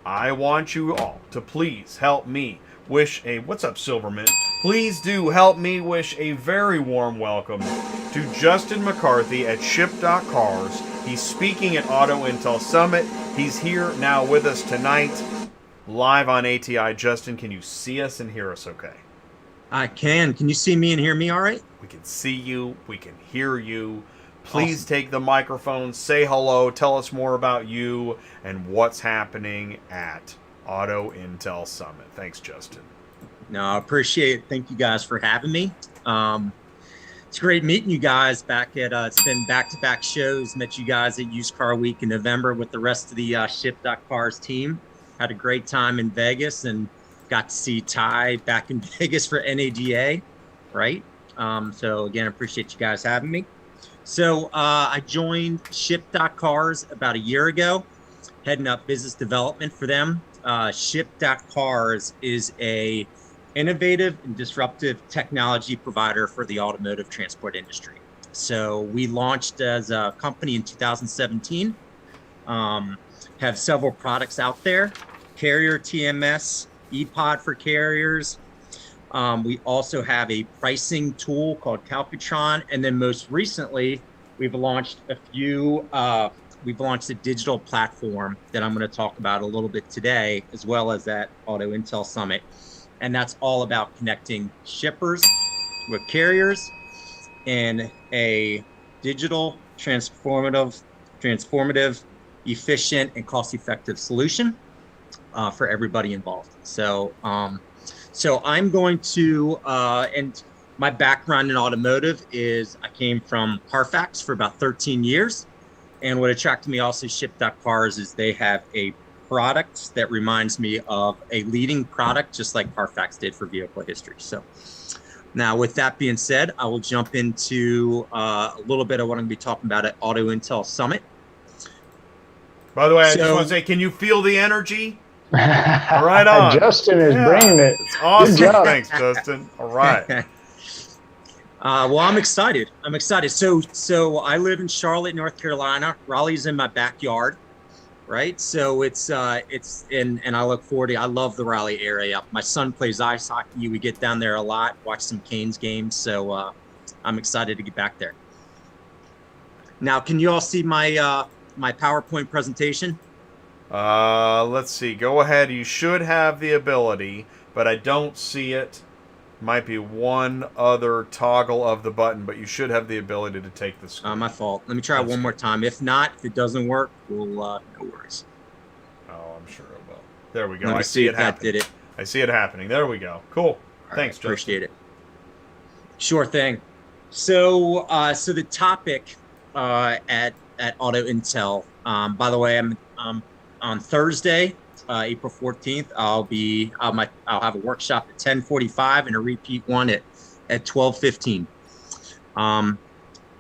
I want you all to please help me wish what's up, Silverman? Please do help me wish a very warm welcome to Justin McCarthy at Ship.Cars. He's speaking at Auto Intel Summit. He's here now with us tonight, live on ATI. Justin, can you see us and hear us okay? I can. Can you see me and hear me all right? We can see you. We can hear you. Please take the microphone, say hello, tell us more about you and what's happening at Auto Intel Summit. Thanks, Justin. No, I appreciate it. Thank you guys for having me. It's great meeting you guys back at, it's been back-to-back shows. Met you guys at Used Car Week in November with the rest of the Ship.Cars team. Had a great time in Vegas and got to see Ty back in Vegas for NADA, right? So again, I appreciate you guys having me. So I joined Ship.Cars about a year ago, heading up business development for them. Ship.Cars is a innovative and disruptive technology provider for the automotive transport industry. So we launched as a company in 2017, have several products out there, carrier TMS, ePod for carriers. We also have a pricing tool called Calcutron. And then most recently, we've launched a digital platform that I'm going to talk about a little bit today, as well as at Auto Intel Summit. And that's all about connecting shippers with carriers in a digital, transformative, efficient, and cost-effective solution for everybody involved. So I'm going to, and my background in automotive is I came from Carfax for about 13 years. And what attracted me also Ship.Cars is they have a product that reminds me of a leading product, just like Carfax did for vehicle history. So now with that being said, I will jump into a little bit of what I'm going to be talking about at Auto Intel Summit. By the way, I just want to say, can you feel the energy? Right on. Justin is bringing it. It's awesome. Thanks, Justin. All right. Well, I'm excited. So I live in Charlotte, North Carolina. Raleigh's in my backyard, right? So it's and I look forward to. I love the Raleigh area. My son plays ice hockey. We get down there a lot, watch some Canes games. So I'm excited to get back there. Now, can you all see my my PowerPoint presentation? Let's see. Go ahead. You should have the ability, but I don't see it. Might be one other toggle of the button, but you should have the ability to take the screen. My fault. Let me try one more time. If not, if it doesn't work, we'll no worries. Oh, I'm sure it will. There we go. Let me see if that did it. I see it happening. There we go. Cool. Thanks, Justin. Appreciate it. Sure thing. So, so the topic at Auto Intel. By the way, I'm on Thursday, April 14th. I'll have a workshop at 10:45 and a repeat one at 12:15.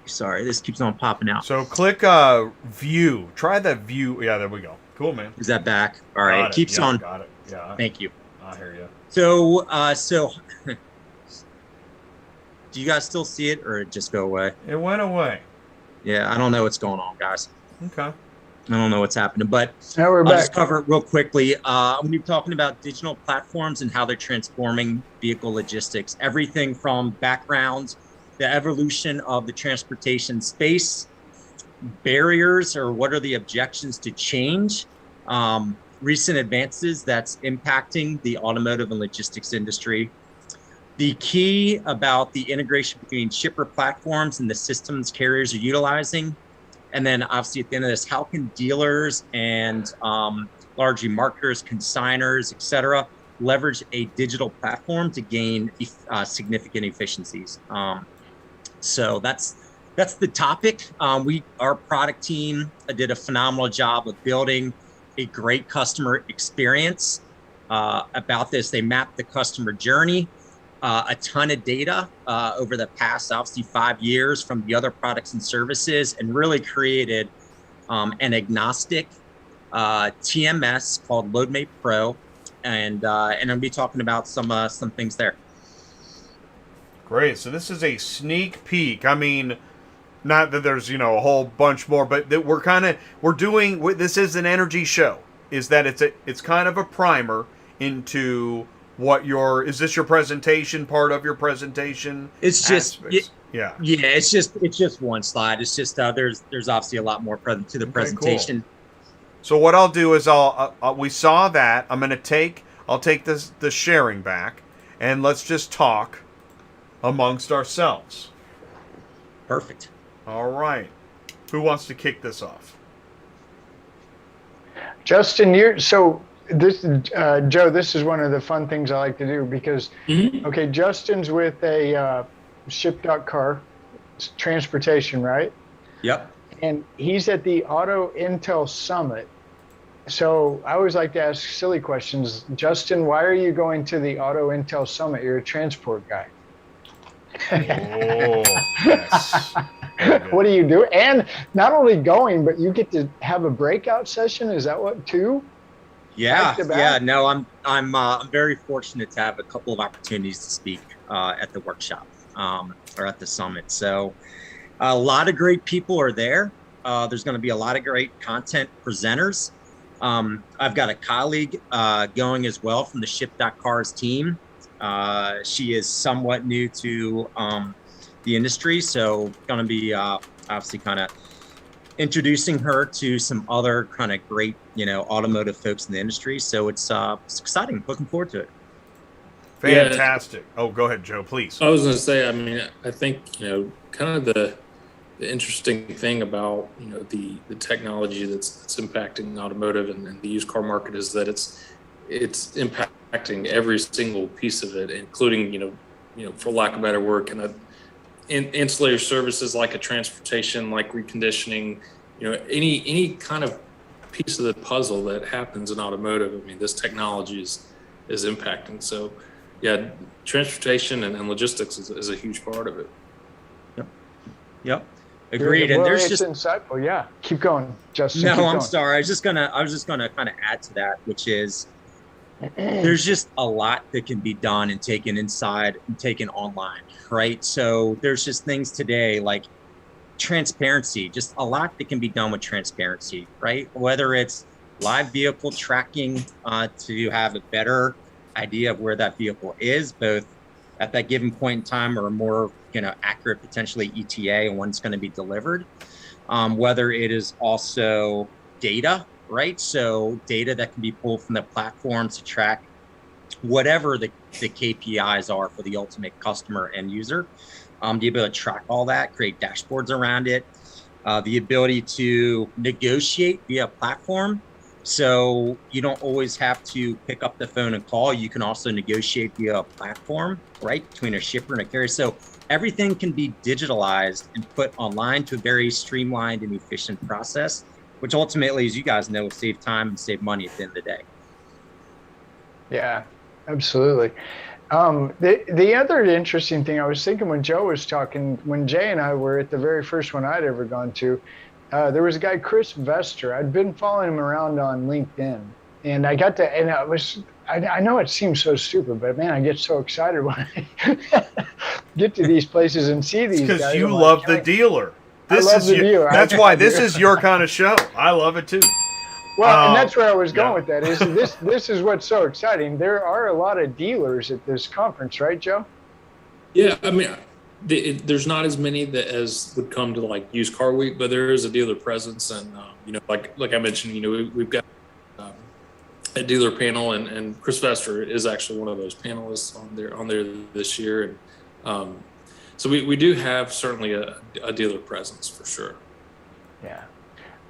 Sorry, this keeps on popping out. So click view. Try that view. Yeah, there we go. Cool, man. Is that back? All right, it keeps on. Got it. Yeah. Thank you. I hear you. So, do you guys still see it, or it just go away? It went away. Yeah, I don't know what's going on, guys. Okay. I don't know what's happening, but now we're I'll back. just cover it real quickly. I'm going to be talking about digital platforms and how they're transforming vehicle logistics. Everything from backgrounds, the evolution of the transportation space, barriers or what are the objections to change, recent advances that's impacting the automotive and logistics industry. The key about the integration between shipper platforms and the systems carriers are utilizing. And then obviously at the end of this, how can dealers and largely marketers, consigners, et cetera, leverage a digital platform to gain significant efficiencies? So that's the topic. Our product team did a phenomenal job of building a great customer experience about this. They mapped the customer journey, a ton of data over the past, obviously, 5 years from the other products and services, and really created an agnostic TMS called LoadMate Pro, and I'm gonna be talking about some things there. Great. So this is a sneak peek. I mean, not that there's a whole bunch more, but that we're doing. This is an energy show. Is that it's kind of a primer into. Is this your presentation, part of your presentation? It's just, yeah. It's just one slide. It's just, there's obviously a lot more to the presentation. Cool. So what I'll do is we saw that. I'll take the sharing back, and let's just talk amongst ourselves. Perfect. All right. Who wants to kick this off? Justin, Joe, this is one of the fun things I like to do because, okay, Justin's with a Ship.Car transportation, right? Yep. And he's at the Auto Intel Summit. So I always like to ask silly questions. Justin, why are you going to the Auto Intel Summit? You're a transport guy. Oh, yes. What do you do? And not only going, but you get to have a breakout session. Is that what too? Yeah, yeah. No, I'm very fortunate to have a couple of opportunities to speak at the workshop or at the summit. So a lot of great people are there. There's going to be a lot of great content presenters. I've got a colleague going as well from the Ship.Cars team. She is somewhat new to the industry, so going to be obviously kind of introducing her to some other kind of great, automotive folks in the industry. So it's exciting. Looking forward to it. Fantastic. Yeah. Oh, go ahead, Joe, please. I was going to say, I mean, I think, kind of the interesting thing about, the technology that's impacting automotive and the used car market is that it's impacting every single piece of it, including, for lack of a better word, kind of ancillary services like a transportation, like reconditioning, any kind of piece of the puzzle that happens in automotive. I mean, this technology is impacting. So, yeah, transportation and logistics is a huge part of it. Yep. Agreed. And there's just insightful. Yeah. Keep going, Justin. No, I'm sorry. I was just gonna kind of add to that, which is there's just a lot that can be done and taken inside and taken online, right? So there's just things today like transparency, just a lot that can be done with transparency, right? Whether it's live vehicle tracking to have a better idea of where that vehicle is, both at that given point in time or a more accurate potentially ETA and when it's going to be delivered. Whether it is also data, right? So data that can be pulled from the platforms to track whatever the KPIs are for the ultimate customer and user. To be able to track all that, create dashboards around it, the ability to negotiate via platform. So you don't always have to pick up the phone and call. You can also negotiate via a platform, right, between a shipper and a carrier. So everything can be digitalized and put online to a very streamlined and efficient process, which ultimately, as you guys know, will save time and save money at the end of the day. Yeah, absolutely. The other interesting thing I was thinking when Joe was talking, when Jay and I were at the very first one I'd ever gone to, there was a guy, Chris Vester. I'd been following him around on LinkedIn, and I got to, and I know it seems so stupid, but man, I get so excited when I get to these places and see these guys. Because you love the dealer. Dealer. That's why this is your kind of show. I love it too. Well, and that's where I was going with that. Is this is what's so exciting. There are a lot of dealers at this conference, right, Joe? Yeah, I mean, there's not as many as would come to like used car week, but there is a dealer presence, and like I mentioned, we've got a dealer panel, and Chris Vester is actually one of those panelists on there this year, and so we do have certainly a dealer presence for sure. Yeah.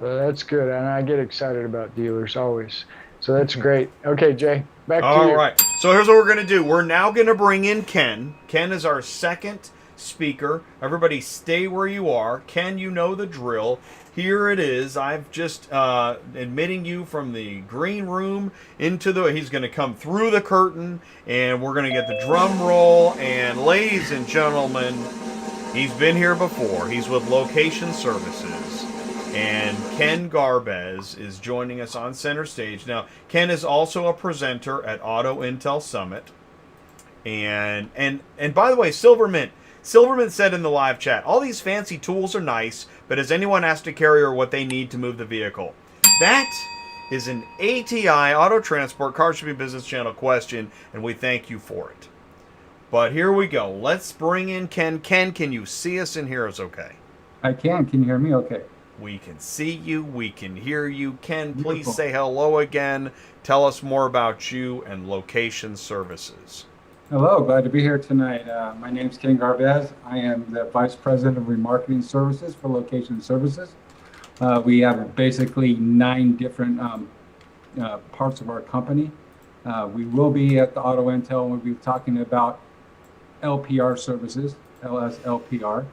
Well, that's good, and I get excited about dealers always. So that's great. Okay, Jay, back to you. All right. So here's what we're going to do. We're now going to bring in Ken. Ken is our second speaker. Everybody stay where you are. Ken, you know the drill. Here it is. I've just admitting you from the green room into he's going to come through the curtain, and we're going to get the drum roll. And ladies and gentlemen, he's been here before. He's with Location Services. And Ken Garbez is joining us on center stage. Now, Ken is also a presenter at Auto Intel Summit. And by the way, Silvermint said in the live chat, all these fancy tools are nice, but has anyone asked a carrier what they need to move the vehicle? That is an ATI Auto Transport Car Shipping Business Channel question, and we thank you for it. But here we go. Let's bring in Ken. Ken, can you see us and hear us okay? I can. Can you hear me okay? We can see you. We can hear you. Ken, Beautiful. Please say hello again. Tell us more about you and Location Services. Hello, glad to be here tonight. My name's Ken Garbez. I am the Vice President of Remarketing Services for Location Services. We have basically 9 different parts of our company. We will be at the Auto Intel and we'll be talking about LPR services, LSLPR.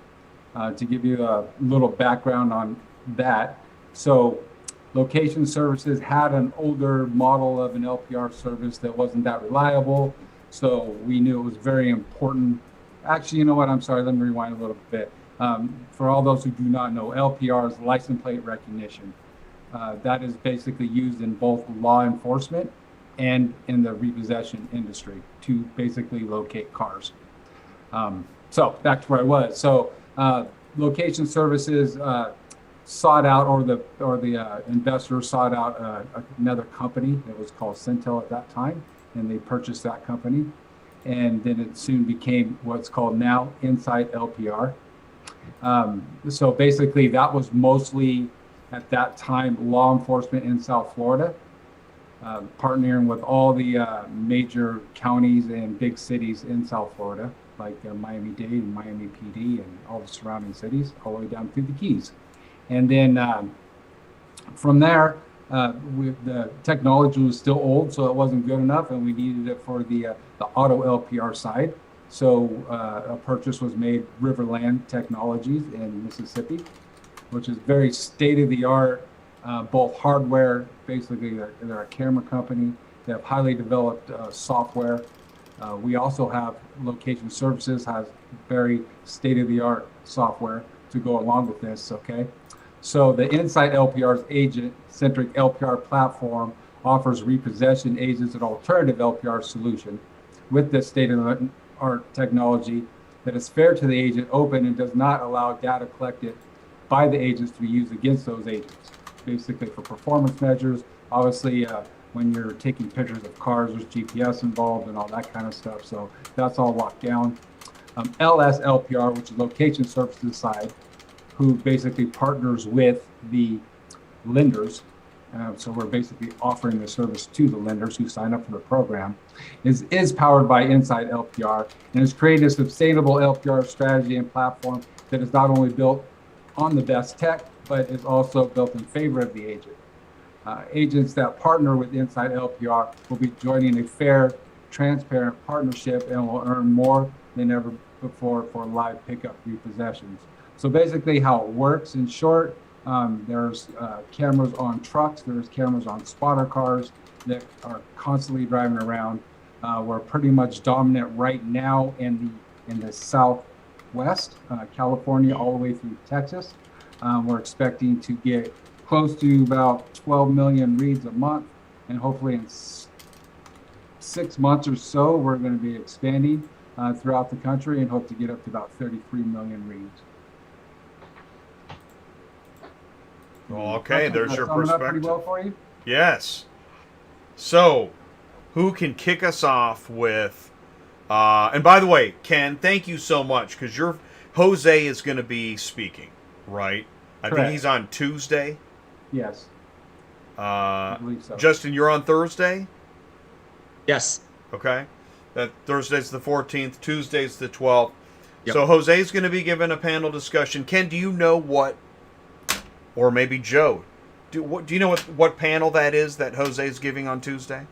To give you a little background on that. So Location Services had an older model of an LPR service that wasn't that reliable. So we knew it was very important. Actually, you know what? I'm sorry. Let me rewind a little bit. For all those who do not know, LPR is license plate recognition. That is basically used in both law enforcement and in the repossession industry to basically locate cars. So back to where I was. So Location Services sought out, or the investor sought out another company that was called Centel at that time, and they purchased that company, and then it soon became what's called now Insight LPR. So basically, that was mostly at that time law enforcement in South Florida, partnering with all the major counties and big cities in South Florida, like Miami-Dade and Miami PD and all the surrounding cities, all the way down through the Keys. And then from there, the technology was still old, so it wasn't good enough, and we needed it for the auto LPR side. So a purchase was made, Riverland Technologies in Mississippi, which is very state-of-the-art, both hardware, basically they're a camera company. They have highly developed software. We also have Location Services, has very state-of-the-art software to go along with this, okay? So the Insight LPR's agent-centric LPR platform offers repossession agents an alternative LPR solution with this state-of-the-art technology that is fair to the agent, open, and does not allow data collected by the agents to be used against those agents, basically for performance measures. Obviously, when you're taking pictures of cars, there's GPS involved and all that kind of stuff. So that's all locked down. LSLPR, which is Location Services side, who basically partners with the lenders. So we're basically offering the service to the lenders who sign up for the program, is powered by Insight LPR and has created a sustainable LPR strategy and platform that is not only built on the best tech, but is also built in favor of the agent. Agents that partner with Insight LPR will be joining a fair, transparent partnership and will earn more than ever before for live pickup repossessions. So basically how it works, in short, there's cameras on trucks, there's cameras on spotter cars that are constantly driving around. We're pretty much dominant right now in the Southwest, California, all the way through Texas. We're expecting to get close to about 12 million reads a month, and hopefully in 6 months or so, we're going to be expanding throughout the country and hope to get up to about 33 million reads. Well, okay, there's your perspective. Pretty well for you? Yes. So, who can kick us off with? And by the way, Ken, thank you so much, because Jose is going to be speaking, right? I Correct. think he's on Tuesday. Yes. I believe so. Justin, you're on Thursday? Yes. Okay. That Thursday's the 14th, Tuesday's the 12th. Yep. So Jose's going to be giving a panel discussion. Ken, do you know what, or maybe Joe, do you know what panel that is that Jose's giving on Tuesday?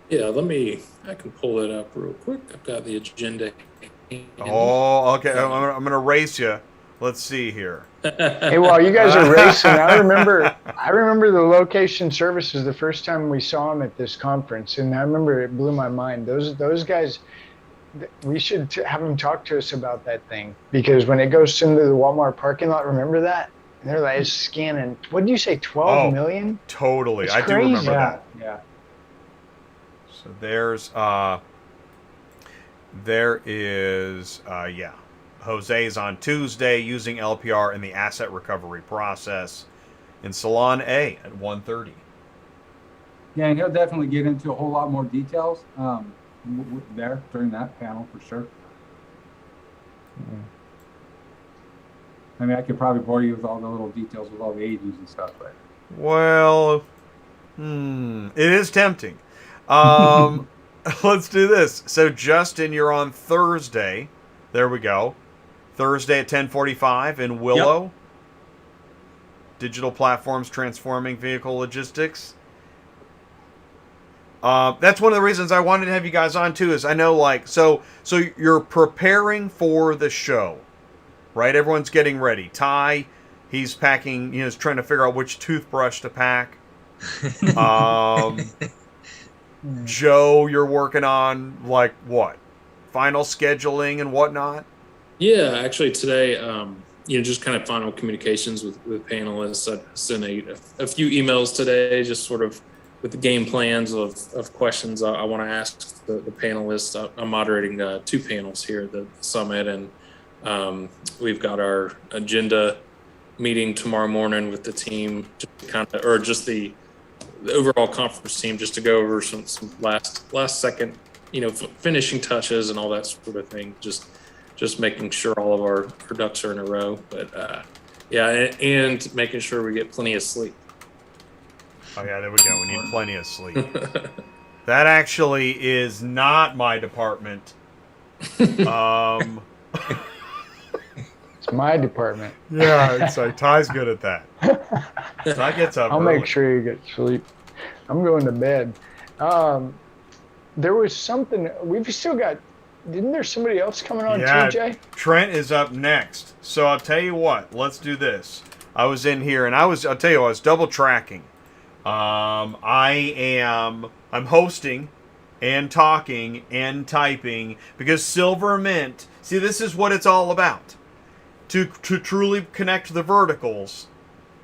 Yeah, I can pull it up real quick. I've got the agenda. Oh, okay. I'm going to race you. Let's see here. Hey, while you guys are racing, I remember the Location Services the first time we saw them at this conference, and I remember it blew my mind. Those guys, we should have them talk to us about that thing, because when it goes into the Walmart parking lot, remember that? And they're like scanning. What did you say? 12 million? Totally, It's I do remember that. Yeah. So there is Jose's on Tuesday using LPR in the asset recovery process in Salon A at 1:30. Yeah, and he'll definitely get into a whole lot more details there during that panel for sure. I mean, I could probably bore you with all the little details with all the agents and stuff, but Well, it is tempting. let's do this. So, Justin, you're on Thursday. There we go. Thursday at 10:45 in Willow. Yep. Digital platforms transforming vehicle logistics. That's one of the reasons I wanted to have you guys on too. Is I know, like, so you're preparing for the show, right? Everyone's getting ready. Ty, he's packing. He's trying to figure out which toothbrush to pack. Joe, you're working on like what? Final scheduling and whatnot. Yeah, actually today, just kind of final communications with panelists. I sent a few emails today, just sort of with the game plans of questions I want to ask the panelists. I'm moderating 2 panels here at the summit, and we've got our agenda meeting tomorrow morning with the team, or just the overall conference team, just to go over some last second, finishing touches and all that sort of thing. Just making sure all of our ducks are in a row, but and making sure we get plenty of sleep. Oh yeah, there we go. We need plenty of sleep. That actually is not my department. It's my department. Yeah, it's like Ty's good at that. Ty gets up. I'll early. make sure you get sleep. I'm going to bed. There was something we've still got. Didn't there somebody else coming on too, Jay? Trent is up next. So I'll tell you what. Let's do this. I was in here and I was double tracking. I'm hosting and talking and typing because Silver Mint. See, this is what it's all about. To truly connect the verticals.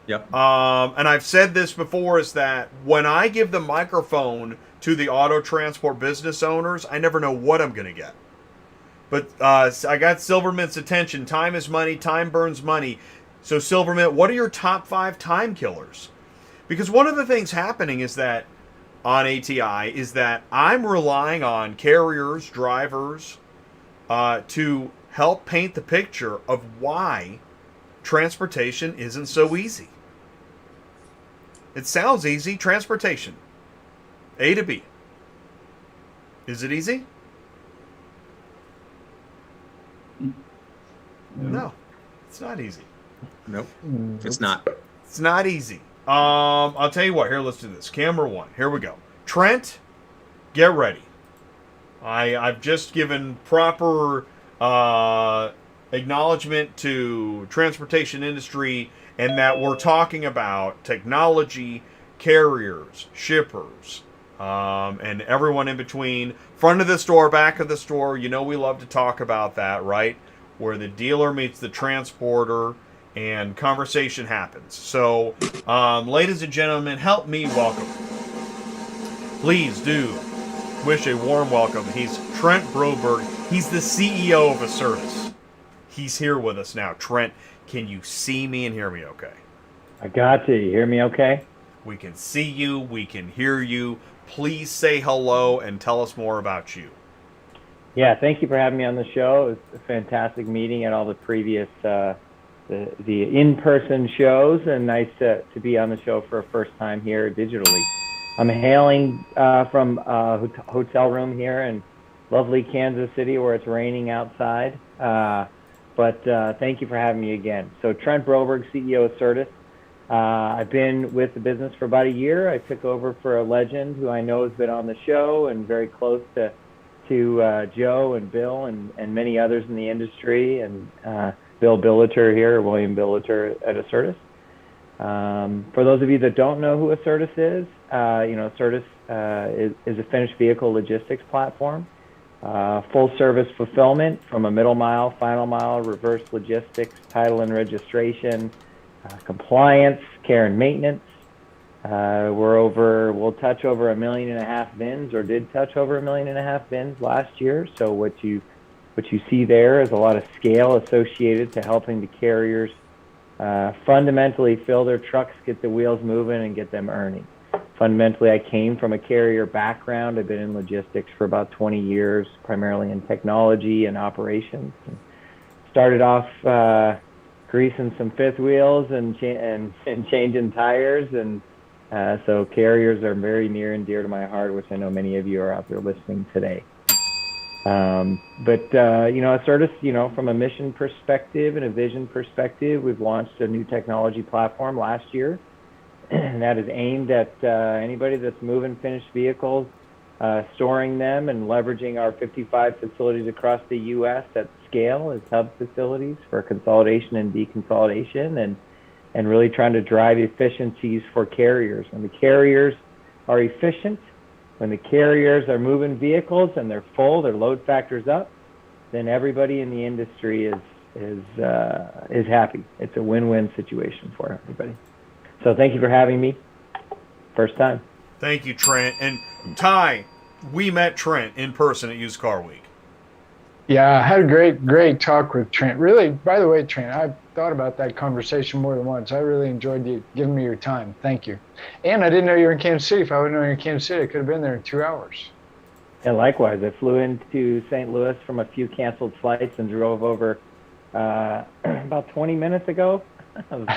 Yep. And I've said this before, is that when I give the microphone to the auto transport business owners, I never know what I'm going to get. But I got Silvermint's attention. Time is money. Time burns money. So Silvermint, what are your top 5 time killers? Because one of the things happening is that on ATI is that I'm relying on carriers, drivers, to help paint the picture of why transportation isn't so easy. It sounds easy. Transportation. A to B. Is it easy? No, it's not easy. Nope. It's not. It's not easy. I'll tell you what. Here, let's do this. Camera 1. Here we go. Trent, get ready. I've just given proper acknowledgement to transportation industry, and that we're talking about technology, carriers, shippers, and everyone in between. Front of the store, back of the store. We love to talk about that, right? Where the dealer meets the transporter and conversation happens. So, ladies and gentlemen, help me welcome. Please do wish a warm welcome. He's Trent Broberg. He's the CEO of ACERTUS. He's here with us now. Trent, can you see me and hear me okay? I got you. You hear me okay? We can see you. We can hear you. Please say hello and tell us more about you. Yeah, thank you for having me on the show. It was a fantastic meeting at all the previous the in-person shows, and nice to be on the show for a first time here digitally. I'm hailing from a hotel room here in lovely Kansas City where it's raining outside. But thank you for having me again. So Trent Broberg, CEO of ACERTUS. I've been with the business for about a year. I took over for a legend who I know has been on the show and very close to Joe and Bill and many others in the industry, and Bill Billiter here, William Billiter at ACERTUS. For those of you that don't know who ACERTUS is, ACERTUS is a finished vehicle logistics platform, full service fulfillment from a middle mile, final mile, reverse logistics, title and registration, compliance, care and maintenance. We'll touch over 1.5 million bins, or did touch over 1.5 million bins last year. So what you see there is a lot of scale associated to helping the carriers fundamentally fill their trucks, get the wheels moving, and get them earning. Fundamentally, I came from a carrier background. I've been in logistics for about 20 years, primarily in technology and operations. And started off greasing some fifth wheels and changing tires, and So carriers are very near and dear to my heart, which I know many of you are out there listening today. ACERTUS, from a mission perspective and a vision perspective, we've launched a new technology platform last year, and that is aimed at anybody that's moving finished vehicles, storing them, and leveraging our 55 facilities across the U.S. at scale as hub facilities for consolidation and deconsolidation, and really trying to drive efficiencies for carriers. When the carriers are efficient, when the carriers are moving vehicles and they're full, their load factor's up, then everybody in the industry is happy. It's a win-win situation for everybody. So thank you for having me. First time. Thank you, Trent. And Ty, we met Trent in person at Used Car Week. Yeah, I had a great talk with Trent. Really, by the way, Trent, I've thought about that conversation more than once. I really enjoyed you giving me your time. Thank you. And I didn't know you were in Kansas City. If I would have known you were in Kansas City, I could have been there in 2 hours. And likewise, I flew into St. Louis from a few canceled flights and drove over about 20 minutes ago. I was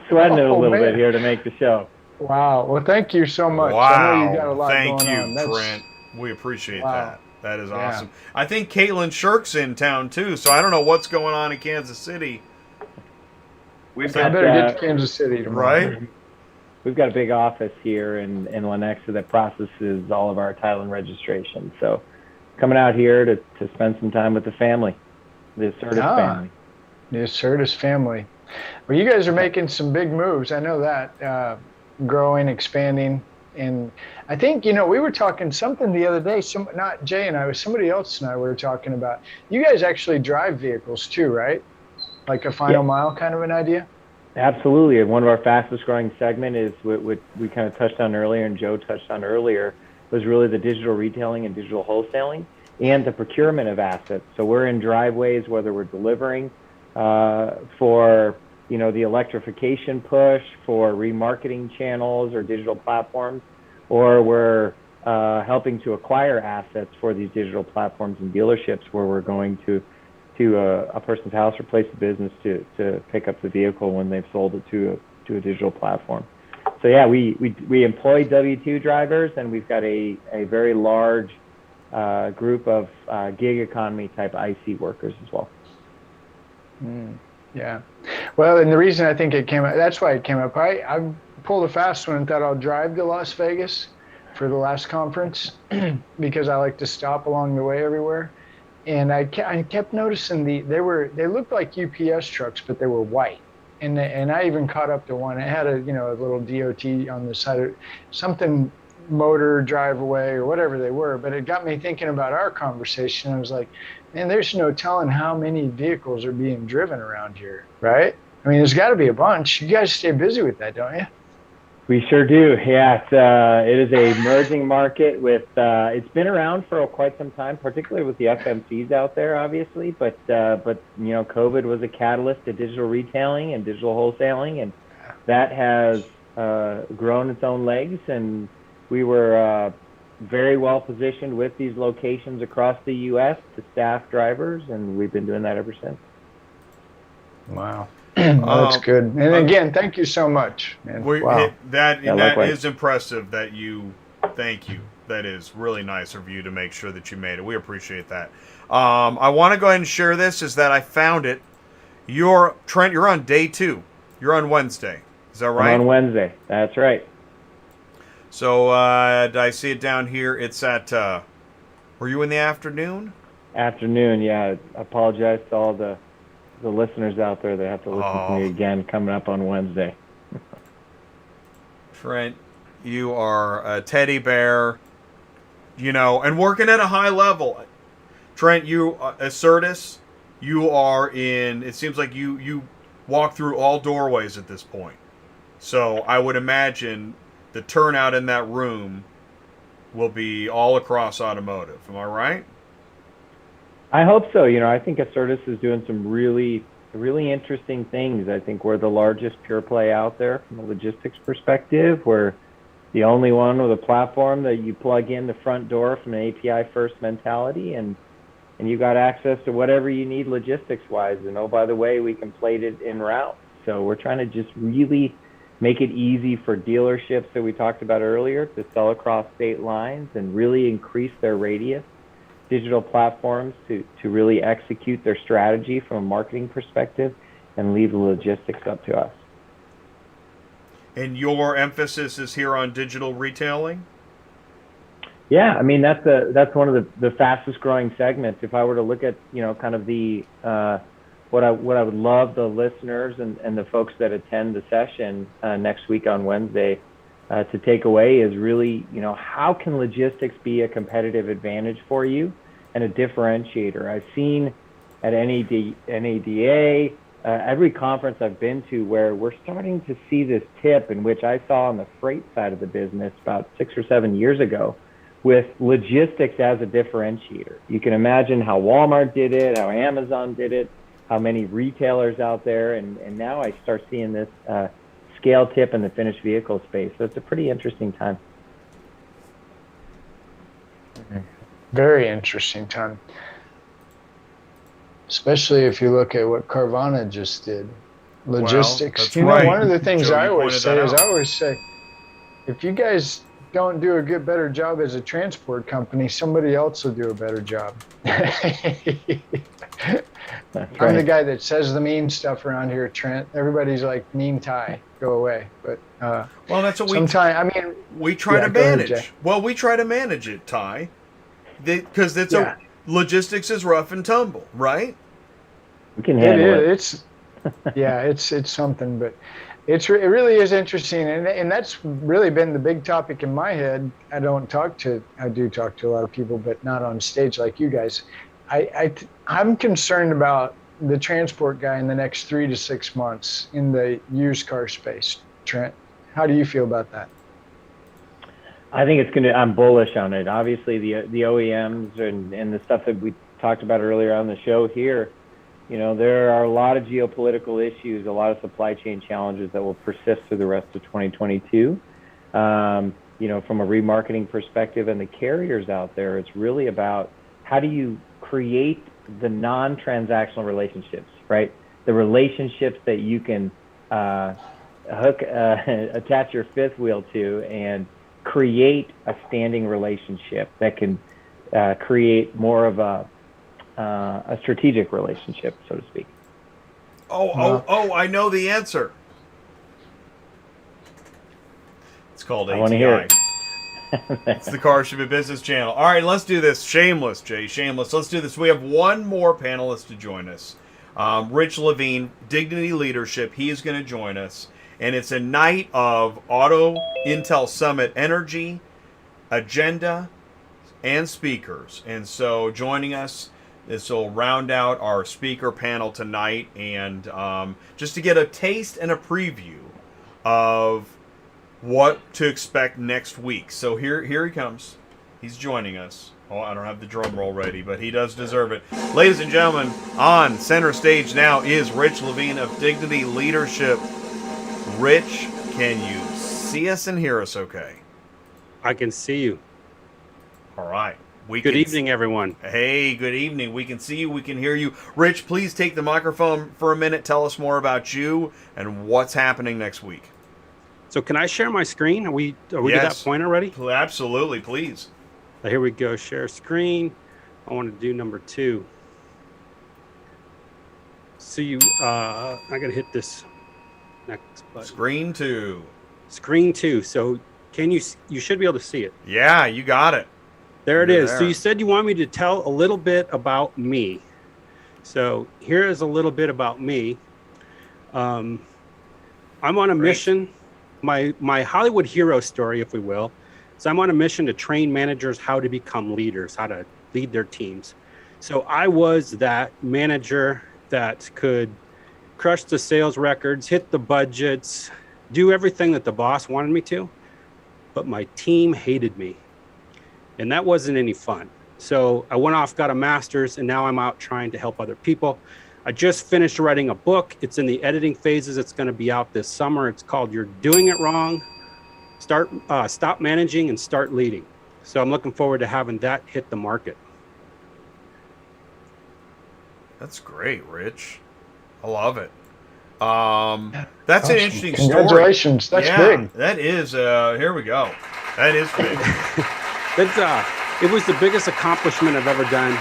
sweating it a little bit here to make the show. Wow. Well, thank you so much. Wow. I know you got a lot Thank going you, on. Trent. We appreciate Wow. that. That is awesome. I think Caitlin Shirk's in town too, so I don't know what's going on in Kansas City. We've I got, better get to Kansas City tomorrow. Right? We've got a big office here in Lenexa that processes all of our title and registration. So coming out here to spend some time with the family, the ACERTUS family. The ACERTUS family. Well, you guys are making some big moves. I know that. Growing, expanding. And I think, we were talking something the other day, not Jay and I, but somebody else and I were talking about, you guys actually drive vehicles too, right? Like a final mile kind of an idea? Absolutely. One of our fastest growing segment is what we kind of touched on earlier, and Joe touched on earlier, was really the digital retailing and digital wholesaling and the procurement of assets. So we're in driveways, whether we're delivering for the electrification push, for remarketing channels or digital platforms, or we're helping to acquire assets for these digital platforms and dealerships where we're going to a person's house or place of business to pick up the vehicle when they've sold it to a digital platform. So yeah, we employ W-2 drivers, and we've got a very large group of gig economy type IC workers as well. Yeah. Well, and the reason I think it came up, that's why it came up. I pulled a fast one and thought I'll drive to Las Vegas for the last conference because I like to stop along the way everywhere. And I kept noticing they looked like UPS trucks, but they were white. And I even caught up to one. It had a little DOT on the side of something, motor, drive away, or whatever they were. But it got me thinking about our conversation. I was like, man, there's no telling how many vehicles are being driven around here, right? I mean, there's got to be a bunch. You guys stay busy with that, don't you? We sure do. Yeah, it is a emerging market with, it's been around for quite some time, particularly with the FMCs out there, obviously, but COVID was a catalyst to digital retailing and digital wholesaling, and that has grown its own legs, and we were very well positioned with these locations across the U.S. to staff drivers, and we've been doing that ever since. Wow. Well, that's good. And again, thank you so much, man. Wow. That is impressive thank you. That is really nice of you to make sure that you made it. We appreciate that. I want to go ahead and share this, is that I found it. Trent, you're on day 2. You're on Wednesday. Is that right? I'm on Wednesday. That's right. So I see it down here. It's at, were you in the afternoon? Afternoon, yeah. I apologize to all the listeners out there that have to listen to me again coming up on Wednesday. Trent, you are a teddy bear, and working at a high level. Trent, you, ACERTUS, you are in, it seems like you walk through all doorways at this point. So I would imagine the turnout in that room will be all across automotive. Am I right? I hope so. I think ACERTUS is doing some really, really interesting things. I think we're the largest pure play out there from a logistics perspective. We're the only one with a platform that you plug in the front door from an API first mentality, and you got access to whatever you need logistics wise. And oh, by the way, we can plate it in route. So we're trying to just really make it easy for dealerships that we talked about earlier to sell across state lines and really increase their radius, digital platforms to really execute their strategy from a marketing perspective, and leave the logistics up to us. And your emphasis is here on digital retailing? Yeah, I mean, that's one of the fastest growing segments. If I were to look at, kind of the what I would love the listeners and the folks that attend the session next week on Wednesday to take away is really, how can logistics be a competitive advantage for you and a differentiator? I've seen at NADA, every conference I've been to, where we're starting to see this tip, in which I saw on the freight side of the business about 6 or 7 years ago, with logistics as a differentiator. You can imagine how Walmart did it, how Amazon did it, how many retailers out there, and now I start seeing this scale tip in the finished vehicle space. So it's a pretty interesting time. Very interesting time. Especially if you look at what Carvana just did. Logistics. Well, right. One of the things Joe, I always say, if you guys don't do a better job as a transport company, somebody else will do a better job. That's I'm the right. guy that says the mean stuff around here, Trent. Everybody's like, mean Ty, go away. But well, that's what we try to manage. We try to manage it, Ty, because logistics is rough and tumble, right? We can handle it. It's something, but it really is interesting, and that's really been the big topic in my head. I do talk to a lot of people, but not on stage like you guys. I'm concerned about the transport guy in the next 3 to 6 months in the used car space. Trent, how do you feel about that? I think I'm bullish on it. Obviously, the OEMs and the stuff that we talked about earlier on the show here, there are a lot of geopolitical issues, a lot of supply chain challenges that will persist through the rest of 2022. From a remarketing perspective, and the carriers out there, it's really about how do you create the non-transactional relationships, right? The relationships that you can attach your fifth wheel to and create a standing relationship that can create more of a strategic relationship, so to speak. I know the answer. It's called ATI. I want to hear it. It's the Car Ship Business Channel. All right, let's do this. Shameless, Jay. Shameless. Let's do this. We have one more panelist to join us. Rich Levene, Dignity Leadership. He is going to join us. And it's a night of Auto Intel Summit energy, agenda, and speakers. And so joining us, this will round out our speaker panel tonight. And just to get a taste and a preview of what to expect next week. So here he comes. He's joining us. Oh, I don't have the drum roll ready, but he does deserve it. Ladies and gentlemen, on center stage now is Rich Levene of Dignity Leadership. Rich, can you see us and hear us okay? I can see you. All right. Good evening, everyone. Hey, good evening. We can see you. We can hear you. Rich, please take the microphone for a minute. Tell us more about you and what's happening next week. So can I share my screen? Are we to that point already? Absolutely, please. Here we go. Share screen. I want to do number 2. So I got to hit this next button. Screen 2. Screen 2. So you should be able to see it. Yeah, you got it. There it is. So you said you want me to tell a little bit about me. So here is a little bit about me. I'm on a mission. My Hollywood hero story, if we will. So I'm on a mission to train managers how to become leaders, how to lead their teams. So I was that manager that could crush the sales records, hit the budgets, do everything that the boss wanted me to, but my team hated me. And that wasn't any fun. So I went off, got a master's, and now I'm out trying to help other people. I just finished writing a book. It's in the editing phases. It's going to be out this summer. It's called You're Doing It Wrong. Stop managing and start leading. So I'm looking forward to having that hit the market. That's great, Rich. I love it. That's an interesting story. Congratulations. That's big. That is, here we go. That is big. It was the biggest accomplishment I've ever done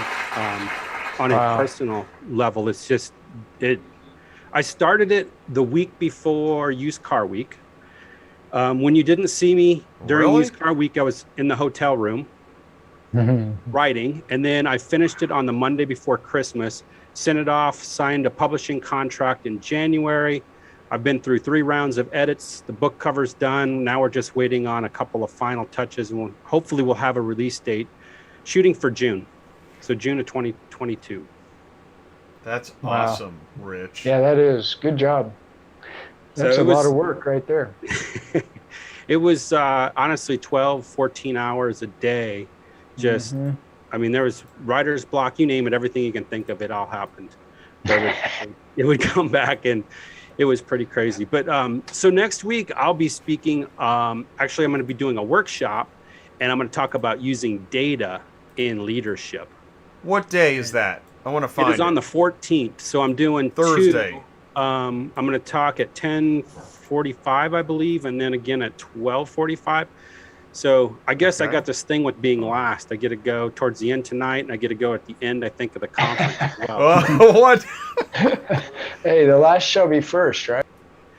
on a personal level. It's just, I started it the week before used car week. When you didn't see me during used car week, I was in the hotel room writing, and then I finished it on the Monday before Christmas, sent it off, signed a publishing contract in January. I've been through 3 rounds of edits. The book cover's done. Now we're just waiting on a couple of final touches, and hopefully we'll have a release date, shooting for June. So June of 2022. That's awesome, Rich. Yeah, that is. Good job. That's a lot of work right there. It was honestly 12, 14 hours a day. Just, I mean, there was writer's block, you name it, everything you can think of, it all happened. It would come back, and it was pretty crazy. But so next week I'll be speaking, actually I'm going to be doing a workshop, and I'm going to talk about using data in leadership. What day is that? I want to find it. It is on the 14th. So I'm doing Thursday. 2. I'm going to talk at 10:45, I believe, and then again at 12:45. So I guess I got this thing with being last. I get to go towards the end tonight, and I get to go at the end, I think, of the conference as well. What? Hey, the last shall be first, right?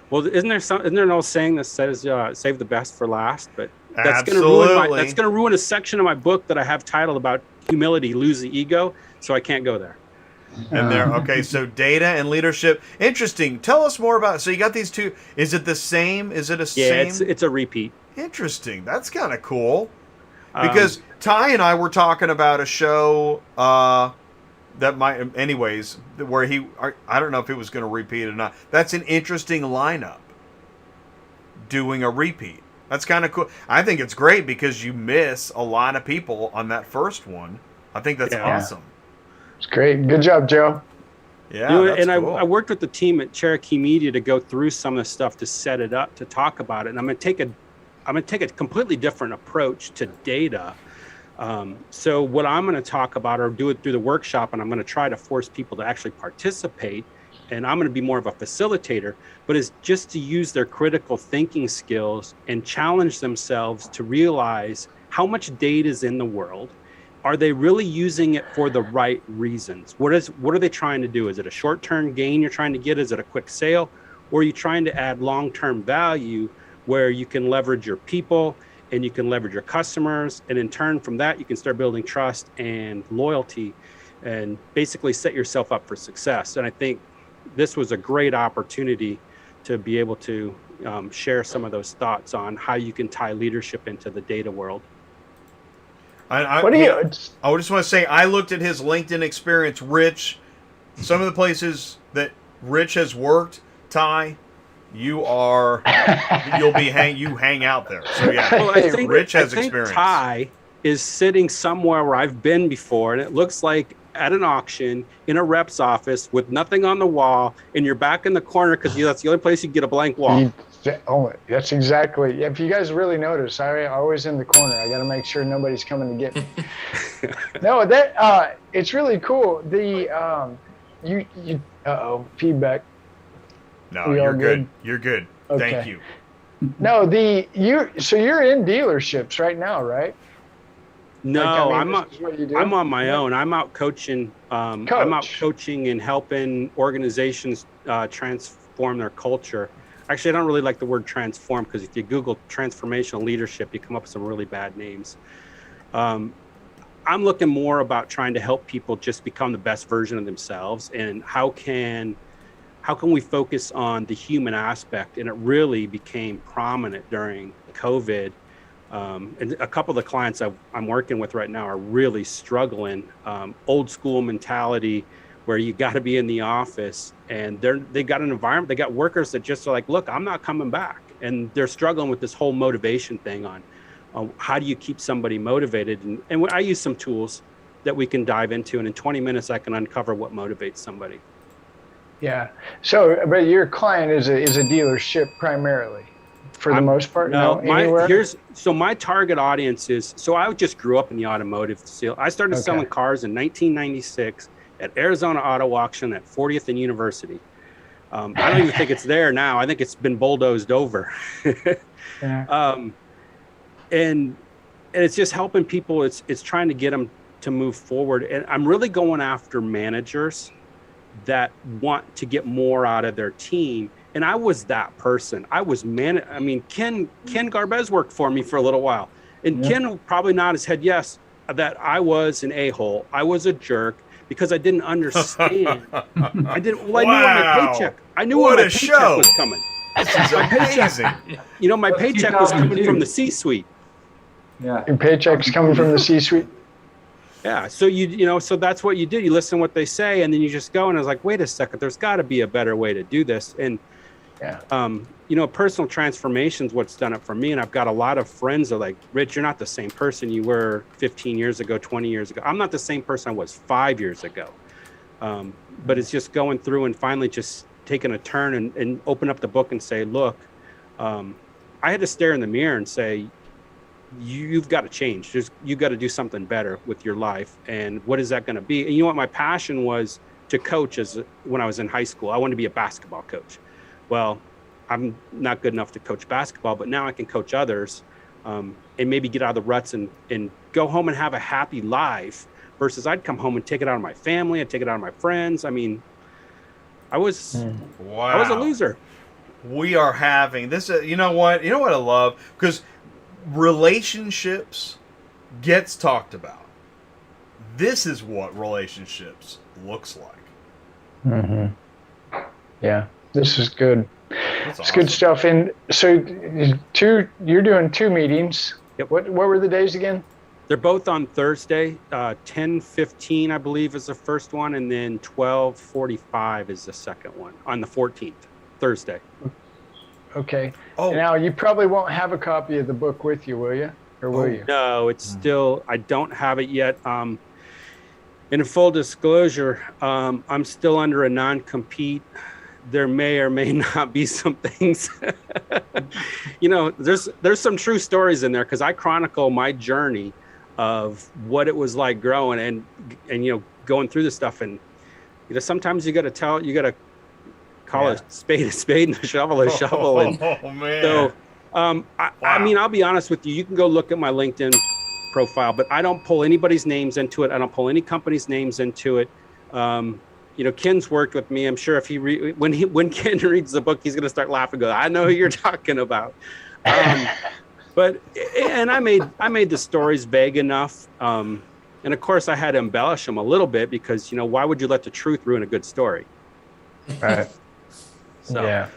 Well, isn't there an old saying that says save the best for last? But that's Absolutely. That's going to ruin a section of my book that I have titled about humility, lose the ego. So I can't go there. And there, okay, so data and leadership. Interesting. Tell us more about. So you got these two. Is it the same? Is it a same? Yeah, it's a repeat. Interesting. That's kind of cool. Because Ty and I were talking about a show that might, anyways, where I don't know if it was going to repeat or not. That's an interesting lineup. Doing a repeat. That's kind of cool. I think it's great because you miss a lot of people on that first one. I think that's awesome. It's great. Good job, Joe. Yeah, that's cool. I worked with the team at Cherokee Media to go through some of the stuff to set it up to talk about it. And I'm going to take a completely different approach to data. So what I'm going to talk about, or do it through the workshop, and I'm going to try to force people to actually participate. And I'm going to be more of a facilitator, but it's just to use their critical thinking skills and challenge themselves to realize how much data is in the world. Are they really using it for the right reasons? What are they trying to do? Is it a short-term gain you're trying to get? Is it a quick sale? Or are you trying to add long-term value where you can leverage your people and you can leverage your customers? And in turn from that, you can start building trust and loyalty and basically set yourself up for success. And I think this was a great opportunity to be able to share some of those thoughts on how you can tie leadership into the data world. I just want to say, I looked at his LinkedIn experience, Rich. Some of the places that Rich has worked, Ty, you hang out there. So yeah, well, Rich has experience. Ty is sitting somewhere where I've been before, and it looks like at an auction in a rep's office with nothing on the wall, and you're back in the corner because that's the only place you get a blank wall. Oh, that's exactly. If you guys really notice, I'm always in the corner. I got to make sure nobody's coming to get me. No, it's really cool. Feedback. No, you're good. You're good. Okay. Thank you. No, so you're in dealerships right now, right? No, I'm on my own. I'm out coaching. I'm out coaching and helping organizations transform their culture. Actually, I don't really like the word transform, because if you Google transformational leadership, you come up with some really bad names. I'm looking more about trying to help people just become the best version of themselves, and how can we focus on the human aspect? And it really became prominent during COVID. And a couple of the clients I'm working with right now are really struggling. Old school mentality, where you got to be in the office, and they got an environment, they got workers that just are like, look, I'm not coming back. And they're struggling with this whole motivation thing on how do you keep somebody motivated? And I use some tools that we can dive into, and in 20 minutes, I can uncover what motivates somebody. Yeah. So, but your client is a dealership primarily, for the most part? No, my target audience is, so I just grew up in the automotive field. I started selling cars in 1996 at Arizona Auto Auction at 40th and University. I don't even think it's there now. I think it's been bulldozed over. Yeah. And it's just helping people. It's trying to get them to move forward. And I'm really going after managers that want to get more out of their team. And I was that person. I mean, Ken Garbez worked for me for a little while. And Yeah. Ken probably nod his head yes, that I was an a-hole. I was a jerk because I didn't understand. I knew when my paycheck. I knew when my paycheck was coming. This is amazing. You know, my paycheck was coming from the C-suite. Yeah. Your paycheck's coming from the C-suite. Yeah, so so that's what you do. You listen to what they say, and then you just go. And I was like, wait a second, there's got to be a better way to do this. And personal transformation is what's done it for me. And I've got a lot of friends that are like, Rich, you're not the same person you were 15 years ago, 20 years ago. I'm not the same person I was 5 years ago. But it's just going through and finally just taking a turn and open up the book and say, look, I had to stare in the mirror and say, you've got to change. You've got to do something better with your life. And what is that going to be? And you know what my passion was to coach when I was in high school. I wanted to be a basketball coach. Well, I'm not good enough to coach basketball, but now I can coach others and maybe get out of the ruts and go home and have a happy life versus I'd come home and take it out of my family. I'd take it out of my friends. I mean, I was a loser. We are having this. You know what I love? Because relationships gets talked about. This is what relationships looks like. Mm-hmm. Yeah. This is good. That's It's awesome. good stuff. And so you're doing 2 meetings. Yep. What were the days again? They're both on Thursday. 10:15, I believe, is the first one, and then 12:45 is the second one on the 14th, Thursday. Okay. Oh. Now, you probably won't have a copy of the book with you, will you? Or will you? No, it's still, I don't have it yet. In full disclosure, I'm still under a non-compete. There may or may not be some things, there's some true stories in there because I chronicle my journey of what it was like growing and going through this stuff. And, sometimes you got to call a spade and a shovel a shovel. And oh man. so, I mean, I'll be honest with you. You can go look at my LinkedIn profile, but I don't pull anybody's names into it. I don't pull any company's names into it. Ken's worked with me. I'm sure if when Ken reads the book, he's going to start laughing. Go, I know who you're talking about. But I made the stories vague enough. And of course I had to embellish them a little bit because, why would you let the truth ruin a good story? Right. So, yeah.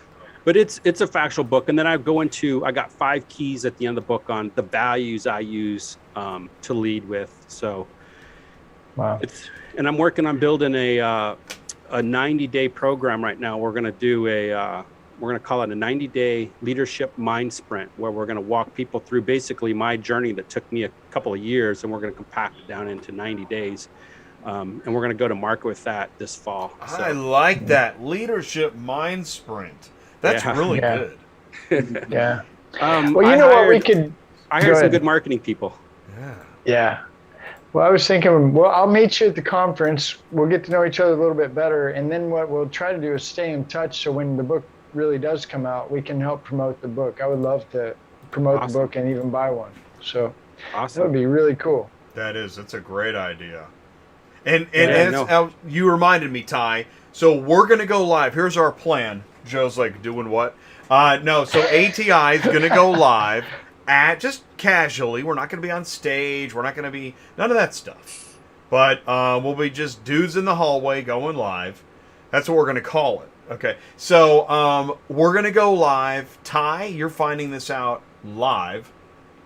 But it's a factual book. And then I got 5 keys at the end of the book on the values I use to lead with. So Wow. And I'm working on building a 90-day program right now. We're going to do we're going to call it a 90-day leadership mind sprint, where we're going to walk people through basically my journey that took me a couple of years, and we're going to compact it down into 90 days. And we're going to go to market with that this fall. So, I like that leadership mind sprint. That's really good. Yeah. well, what we could. I hired some good marketing people. Yeah. Yeah. Well, I was thinking, I'll meet you at the conference. We'll get to know each other a little bit better. And then what we'll try to do is stay in touch. So when the book really does come out, we can help promote the book. I would love to promote the book and even buy one. So that would be really cool. That's a great idea. And you reminded me, Ty. So we're going to go live. Here's our plan. Joe's like, doing what? So ATI is going to go live just casually. We're not going to be on stage. We're not going to be none of that stuff. But we'll be just dudes in the hallway going live. That's what we're going to call it. Okay. So we're going to go live. Ty, you're finding this out live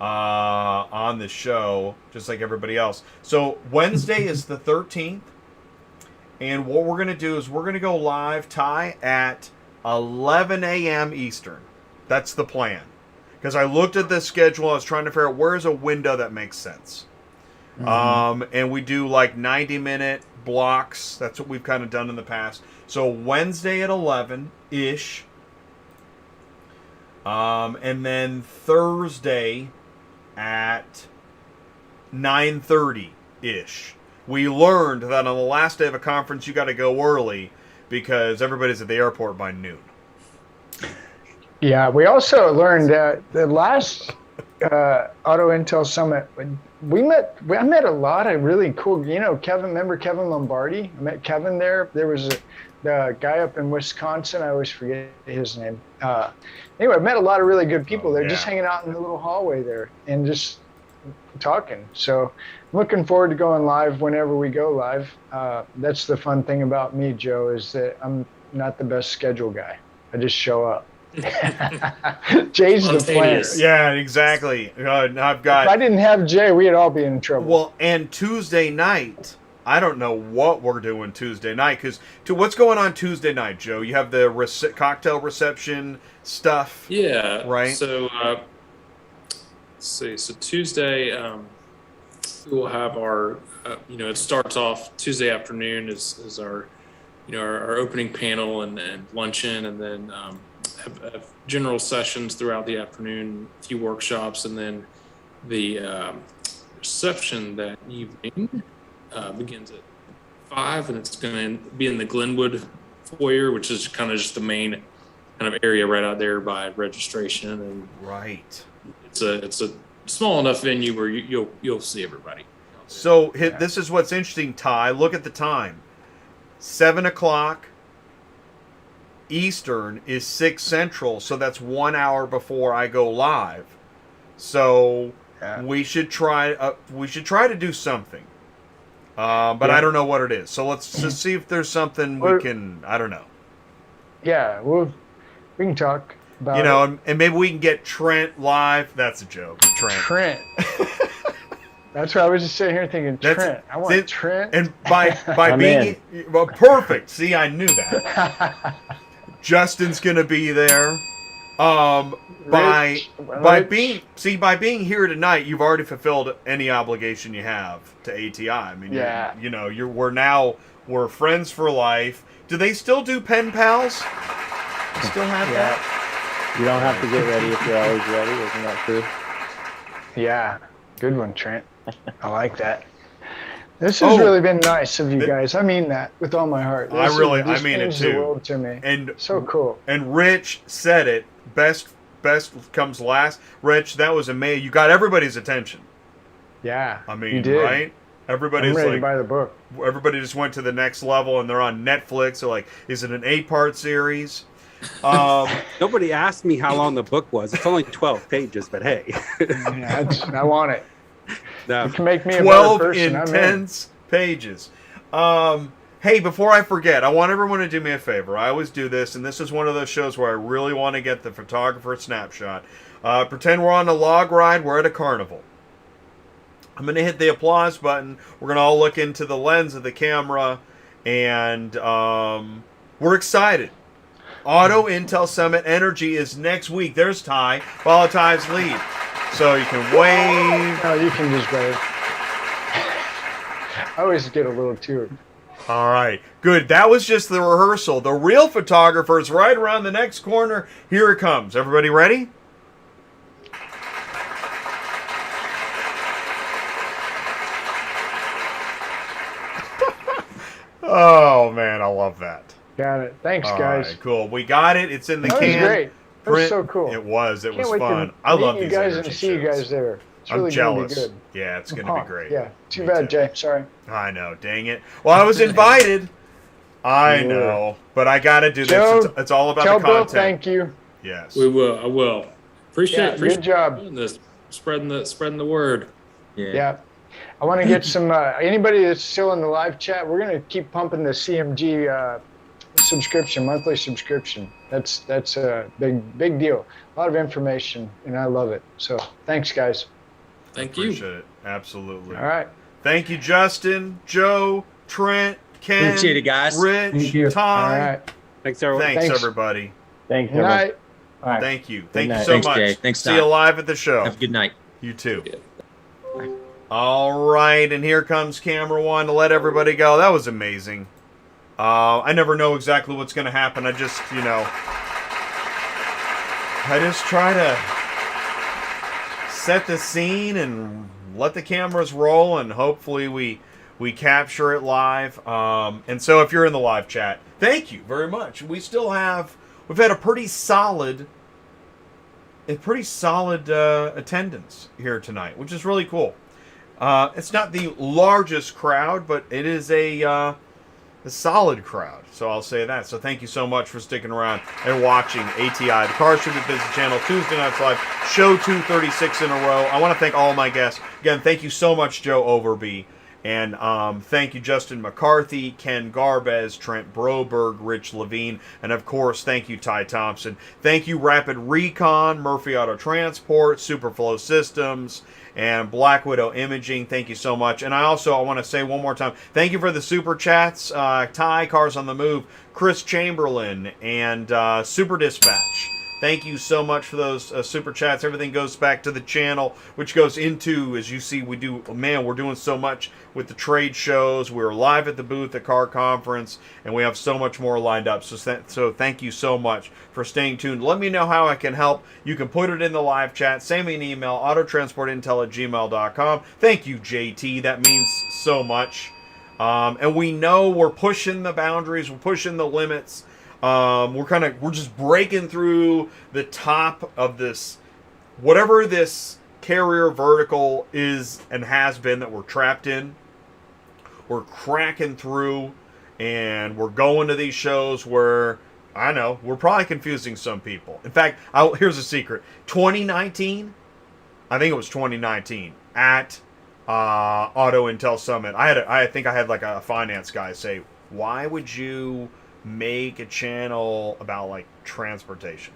on the show, just like everybody else. So Wednesday is the 13th. And what we're going to do is we're going to go live, Ty, at 11 a.m. Eastern. That's the plan. Because I looked at the schedule, I was trying to figure out where's a window that makes sense. Mm-hmm. And we do like 90-minute blocks. That's what we've kind of done in the past. So Wednesday at 11-ish. And then Thursday at 9:30-ish. We learned that on the last day of a conference, you got to go early because everybody's at the airport by noon. Yeah, we also learned that the last Auto Intel Summit, I met a lot of really cool, Kevin, remember Kevin Lombardi? I met Kevin there. There was the guy up in Wisconsin, I always forget his name. Anyway, I met a lot of really good people there, just hanging out in the little hallway there and just talking. So I'm looking forward to going live whenever we go live. That's the fun thing about me, Joe, is that I'm not the best schedule guy. I just show up. Jay's the planner. Yeah, exactly. I've got. If I didn't have Jay, we'd all be in trouble. Well, and Tuesday night, I don't know what we're doing Tuesday night, because what's going on Tuesday night, Joe? You have the cocktail reception stuff. Yeah. Right. So let's see. So Tuesday, we'll have our. It starts off Tuesday afternoon is our, our opening panel and luncheon, and then. Have general sessions throughout the afternoon, a few workshops, and then the reception that evening begins at 5, and it's going to be in the Glenwood foyer, which is kind of just the main kind of area right out there by registration. And right, it's a small enough venue where you'll see everybody. So this is what's interesting, Ty. Look at the time, 7 o'clock. Eastern is 6 Central, so that's 1 hour before I go live. So we should try to do something, but I don't know what it is. So let's just see if there's something we can. I don't know. Yeah, we can talk about it. And maybe we can get Trent live. That's a joke, Trent. That's what I was just sitting here thinking. Trent. I want Trent. And by being perfect. See, I knew that. Justin's gonna be there. By being here tonight, you've already fulfilled any obligation you have to ATI. I mean, we're friends for life. Do they still do pen pals? Still have that? You don't have to get ready if you're always ready. Isn't that true? Yeah, good one, Trent. I like that. This has really been nice of you guys. I mean that with all my heart. I mean it too. The world to me. And so cool. And Rich said it. Best comes last. Rich, that was amazing. You got everybody's attention. Yeah. I mean, you did. Right? Everybody's I'm ready to buy the book. Everybody just went to the next level, and they're on Netflix. They're like, is it an 8-part series? Nobody asked me how long the book was. It's only 12 pages, but hey. I want it. No. You can make me a 12 better person. intense pages. Hey, before I forget, I want everyone to do me a favor. I always do this, and this is one of those shows where I really want to get the photographer snapshot. Pretend we're on a log ride. We're at a carnival. I'm going to hit the applause button. We're going to all look into the lens of the camera, and we're excited. Auto Intel Summit Energy is next week. There's Ty. Follow Ty's lead. So you can wave. No, you can just wave. I always get a little too. All right. Good. That was just the rehearsal. The real photographer's right around the next corner. Here it comes. Everybody ready? Oh, man. I love that. Got it. Thanks, All guys. right, cool. We got it. It's in the That can. was great. That was Print. so cool. It was. It Can't was wait fun. to I love meet these you guys energy and see you shows. guys there. It's I'm really jealous. Gonna be good. Yeah, it's going to be great. Yeah. Too Me bad, Jay. Sorry. I know. Dang it. Well, I was invited. I know. But I got to do Joe, this. It's all about tell the content. Bill thank you. Yes. We will. I will. Appreciate Good job. doing this. Spreading the word. Yeah. I want to get some, anybody that's still in the live chat, we're going to keep pumping the CMG subscription, monthly subscription. That's a big deal. A lot of information, and I love it. So thanks, guys. Thank you. Appreciate it. Absolutely. All right. Thank you, Justin, Joe, Trent, Ken, Appreciate it, guys. Rich, Thank you. Ty. All right. Thanks, everyone. Thanks, Thanks. everybody. Thanks, Good everyone. night. All right. Thank you. Thank you night. so Thanks, much. Jay. Thanks, See Ty. you live at the show. Have a good night. You too. Yeah. All right, and here comes camera one to let everybody go. That was amazing. I never know exactly what's going to happen. I just try to set the scene and let the cameras roll, and hopefully we capture it live. And so if you're in the live chat, Thank you very much. We've had a pretty solid attendance here tonight, which is really cool. It's not the largest crowd, but it is a solid crowd. So I'll say that. So thank you so much for sticking around and watching ATI, the Car Should Be Business Channel, Tuesday Nights Live, show 236 in a row. I want to thank all my guests. Again, thank you so much, Joe Overby. And thank you, Justin McCarthy, Ken Garbez, Trent Broberg, Rich Levene, and of course, thank you, Ty Thompson. Thank you, Rapid Recon, Murphy Auto Transport, Superflow Systems, and Black Widow Imaging. Thank you so much. And I want to say one more time, thank you for the super chats. Ty, Cars on the Move, Chris Chamberlain, and Super Dispatch. Thank you so much for those super chats. Everything goes back to the channel, which goes into, as you see, we're doing so much with the trade shows. We're live at the booth at Car Conference, and we have so much more lined up. So thank you so much for staying tuned. Let me know how I can help. You can put it in the live chat. Send me an email, autotransportintel@gmail.com. Thank you, JT. That means so much. And we know we're pushing the boundaries. We're pushing the limits. We're just breaking through the top of this, whatever this carrier vertical is and has been that we're trapped in. We're cracking through, and we're going to these shows where, I know, we're probably confusing some people. In fact, here's a secret. 2019, I think it was 2019, at Auto Intel Summit, I think I had like a finance guy say, why would you make a channel about like transportation?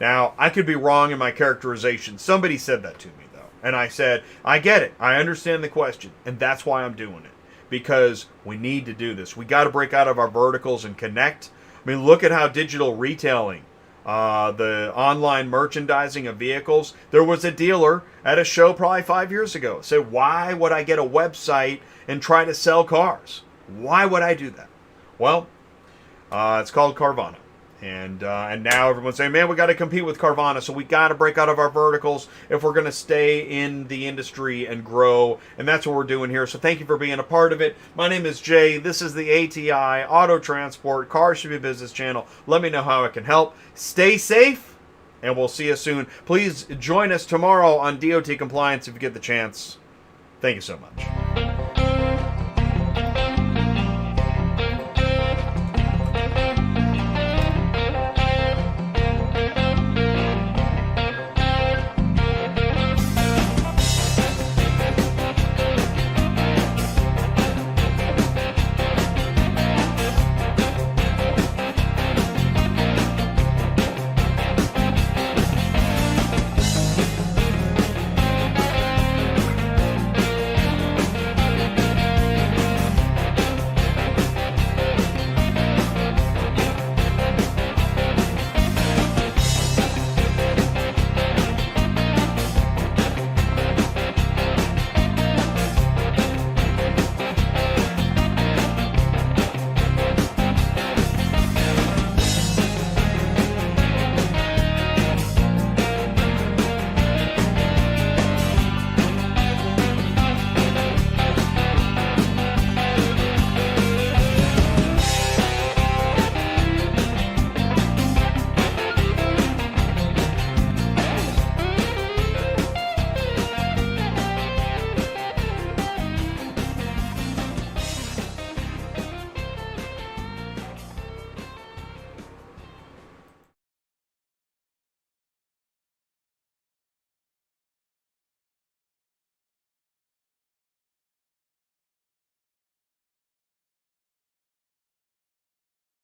Now, I could be wrong in my characterization. Somebody said that to me though, and I said, I get it, I understand the question, and that's why I'm doing it, because we need to do this. We got to break out of our verticals and connect. I mean, look at how digital retailing, the online merchandising of vehicles. There was a dealer at a show probably 5 years ago said, why would I get a website and try to sell cars? Why would I do that? Well, it's called Carvana. And now everyone's saying, man, we got to compete with Carvana, so we got to break out of our verticals if we're going to stay in the industry and grow. And that's what we're doing here. So thank you for being a part of it. My name is Jay. This is the ATI Auto Transport Car Should Be Business channel. Let me know how I can help. Stay safe, and we'll see you soon. Please join us tomorrow on DOT Compliance if you get the chance. Thank you so much.